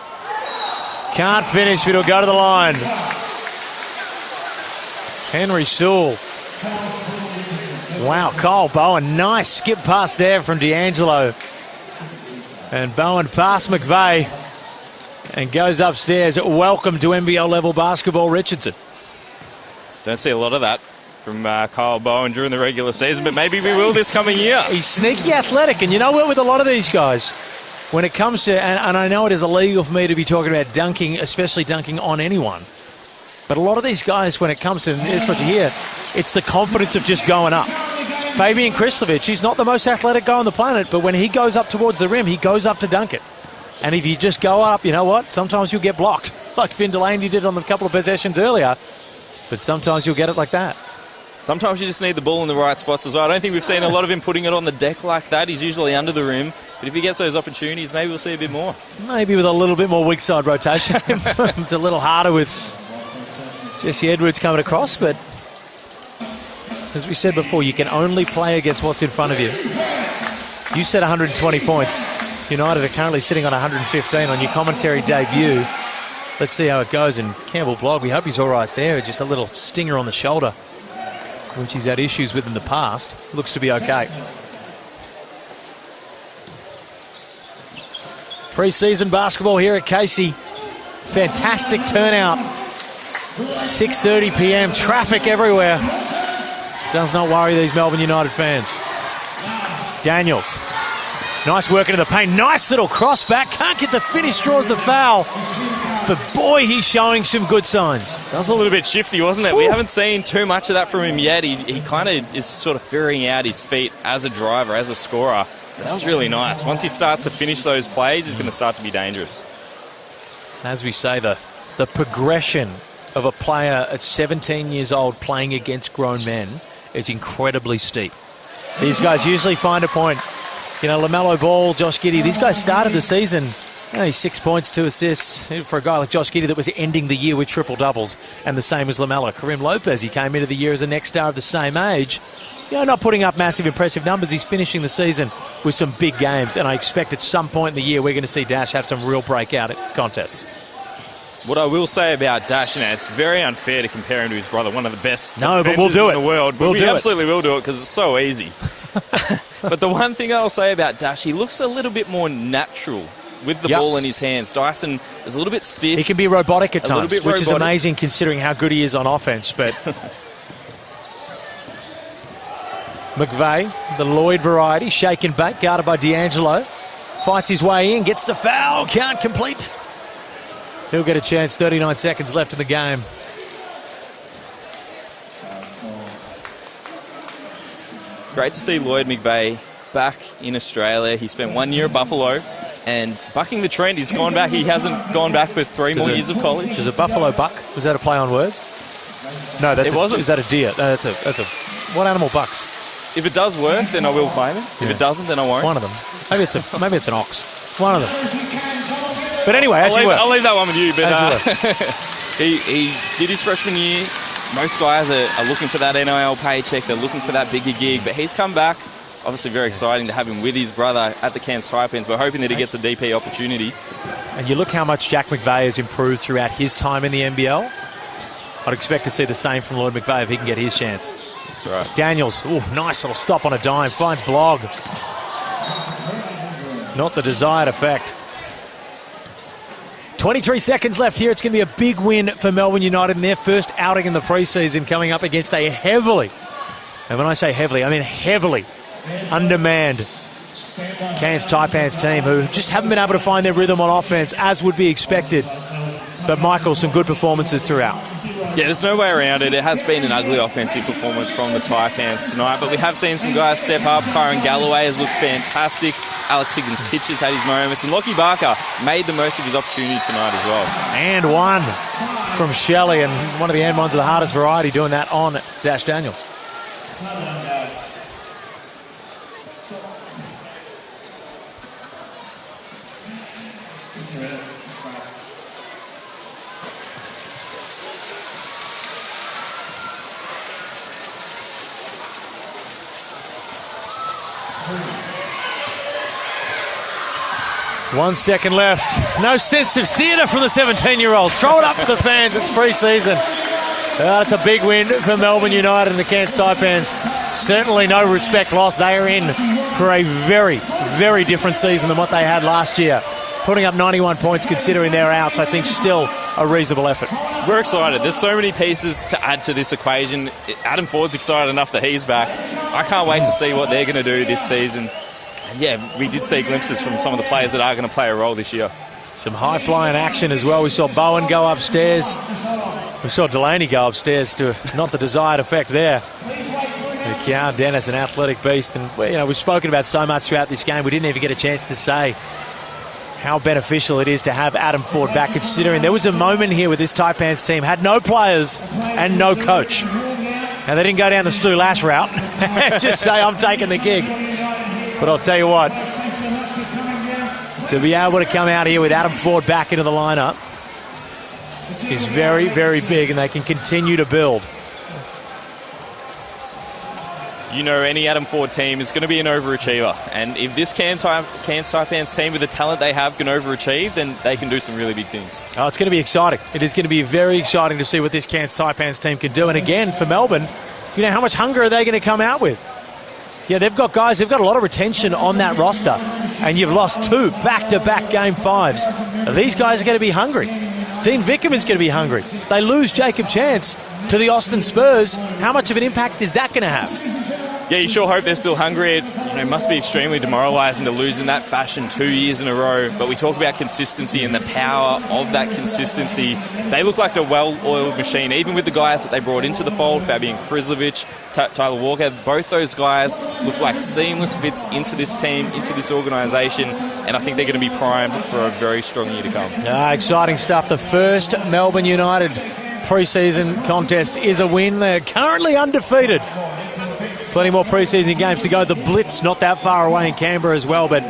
Can't finish, but he'll go to the line. Henry Sewell. Wow, Cole Bowen. Nice skip pass there from D'Angelo. And Bowen past McVeigh and goes upstairs. Welcome to NBL level basketball, Richardson. Don't see a lot of that from Kyle Bowen during the regular season, but maybe we will this coming year. He's sneaky athletic, and you know what, with a lot of these guys, when it comes to, and I know it is illegal for me to be talking about dunking, especially dunking on anyone, but a lot of these guys, when it comes to this, what you hear, it's the confidence of just going up. Fabian Kristovic, he's not the most athletic guy on the planet, but when he goes up towards the rim, he goes up to dunk it. And if you just go up, you know what? Sometimes you'll get blocked, like Finn Delaney did on the couple of possessions earlier, but sometimes you'll get it like that. Sometimes you just need the ball in the right spots as well. I don't think we've seen a lot of him putting it on the deck like that. He's usually under the rim. But if he gets those opportunities, maybe we'll see a bit more. Maybe with a little bit more weak side rotation. It's a little harder with Jesse Edwards coming across. But as we said before, you can only play against what's in front of you. You said 120 points. United are currently sitting on 115 on your commentary debut. Let's see how it goes. And Campbell Blogg, we hope he's all right there. Just a little stinger on the shoulder, which he's had issues with in the past. Looks to be okay. Pre-season basketball here at Casey. Fantastic turnout. 6:30 p.m. Traffic everywhere. Does not worry these Melbourne United fans. Daniels. Nice work into the paint. Nice little cross back. Can't get the finish, draws the foul. But boy, he's showing some good signs. That was a little bit shifty, wasn't it? Ooh. We haven't seen too much of that from him yet. He kind of is sort of figuring out his feet as a driver, as a scorer. But that was really nice. Once he starts to finish those plays, he's going to start to be dangerous. As we say, the progression of a player at 17 years old playing against grown men is incredibly steep. These guys usually find a point. LaMelo Ball, Josh Giddey, these guys started the season only 6 points, 2 assists for a guy like Josh Giddey that was ending the year with triple-doubles, and the same as LaMelo. Kareem Lopez, he came into the year as the next star of the same age. Not putting up massive, impressive numbers. He's finishing the season with some big games, and I expect at some point in the year we're going to see Dash have some real breakout contests. What I will say about Dash, it's very unfair to compare him to his brother, one of the best but we'll do in the world. But we absolutely will do it because it's so easy. But the one thing I'll say about Dash, he looks a little bit more natural with the ball in his hands. Dyson is a little bit stiff. He can be robotic at times, which robotic. is amazing considering how good he is on offense. But McVeigh, the Lloyd variety, shake and bake, guarded by D'Angelo. Fights his way in, gets the foul, can't complete. He'll get a chance, 39 seconds left in the game. Great to see Lloyd McVeigh back in Australia. He spent 1 year at Buffalo and bucking the trend. He's gone back. He hasn't gone back for 3 more years of college. Does a buffalo buck? Was that a play on words? No, it wasn't. Is that a deer? No, that's a. What animal bucks? If it does work, then I will claim it. If it doesn't, then I won't. One of them. Maybe it's an ox. One of them. But anyway, I'll leave that one with you. But he did his freshman year. Most guys are looking for that NIL paycheck. They're looking for that bigger gig. But he's come back. Obviously very exciting to have him with his brother at the Cairns Taipans. We're hoping that he gets a DP opportunity. And you look how much Jack McVeigh has improved throughout his time in the NBL. I'd expect to see the same from Lloyd McVeigh if he can get his chance. That's right. Daniels, nice little stop on a dime. Finds Blog. Not the desired effect. 23 seconds left here. It's going to be a big win for Melbourne United in their first outing in the preseason, coming up against a heavily, and when I say heavily, I mean heavily undermanned Cairns Taipans team who just haven't been able to find their rhythm on offense as would be expected. But Michael, some good performances throughout. Yeah, there's no way around it. It has been an ugly offensive performance from the Taipans tonight, but we have seen some guys step up. Kyron Galloway has looked fantastic. Alex Higgins-Titch has had his moments, and Lockie Barker made the most of his opportunity tonight as well. And one from Shelley, and one of the and ones of the hardest variety, doing that on Dash Daniels. One second left. No sense of theatre from the 17-year-old. Throw it up for the fans. It's pre-season. It's a big win for Melbourne United and the Cairns Taipans. Certainly no respect lost. They are in for a very, very different season than what they had last year. Putting up 91 points considering their outs, I think still a reasonable effort. We're excited. There's so many pieces to add to this equation. Adam Ford's excited enough that he's back. I can't wait to see what they're going to do this season. And yeah, we did see glimpses from some of the players that are going to play a role this year. Some high-flying action as well. We saw Bowen go upstairs. We saw Delaney go upstairs to not the desired effect there. Keane Dennis, an athletic beast. And we've spoken about so much throughout this game. We didn't even get a chance to say how beneficial it is to have Adam Ford back, considering there was a moment here where this Taipans team had no players and no coach. Now, they didn't go down the Stu Lash route and just say, I'm taking the gig. But I'll tell you what, to be able to come out here with Adam Ford back into the lineup is very, very big, and they can continue to build. You know, any Adam Ford team is going to be an overachiever. And if this Cairns Taipans team, with the talent they have, can overachieve, then they can do some really big things. Oh, it's going to be exciting. It is going to be very exciting to see what this Cairns Taipans team can do. And again, for Melbourne, how much hunger are they going to come out with? Yeah, they've got guys, they've got a lot of retention on that roster. And you've lost 2 back-to-back Game 5s. These guys are going to be hungry. Dean Vickerman's going to be hungry. They lose Jacob Chance to the Austin Spurs. How much of an impact is that going to have? Yeah, you sure hope they're still hungry. It must be extremely demoralising to lose in that fashion 2 years in a row. But we talk about consistency and the power of that consistency. They look like a well-oiled machine, even with the guys that they brought into the fold, Fabian Krizlovic, Tyler Walker. Both those guys look like seamless fits into this team, into this organisation. And I think they're going to be primed for a very strong year to come. Exciting stuff. The first Melbourne United pre-season contest is a win. They're currently undefeated. Plenty more pre-season games to go. The Blitz not that far away in Canberra as well, but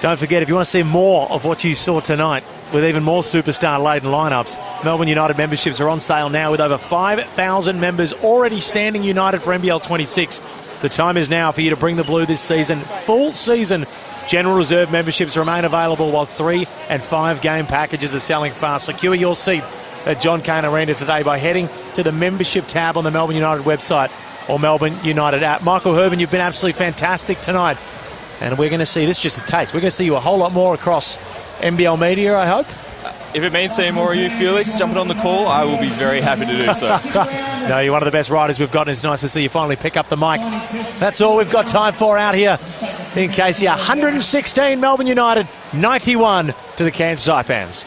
don't forget, if you want to see more of what you saw tonight with even more superstar-laden lineups, Melbourne United memberships are on sale now with over 5,000 members already standing united for NBL26. The time is now for you to bring the blue this season. Full season General Reserve memberships remain available, while 3 and 5 game packages are selling fast. Secure your seat at John Cain Arena today by heading to the membership tab on the Melbourne United website or Melbourne United app. Michael Herban, you've been absolutely fantastic tonight. And we're going to see, this is just a taste, we're going to see you a whole lot more across NBL media, I hope. If it means seeing more of you, Felix, jumping on the call, I will be very happy to do so. No, you're one of the best riders we've got, and it's nice to see you finally pick up the mic. That's all we've got time for out here in Casey. 116 Melbourne United, 91 to the Cairns Taipans.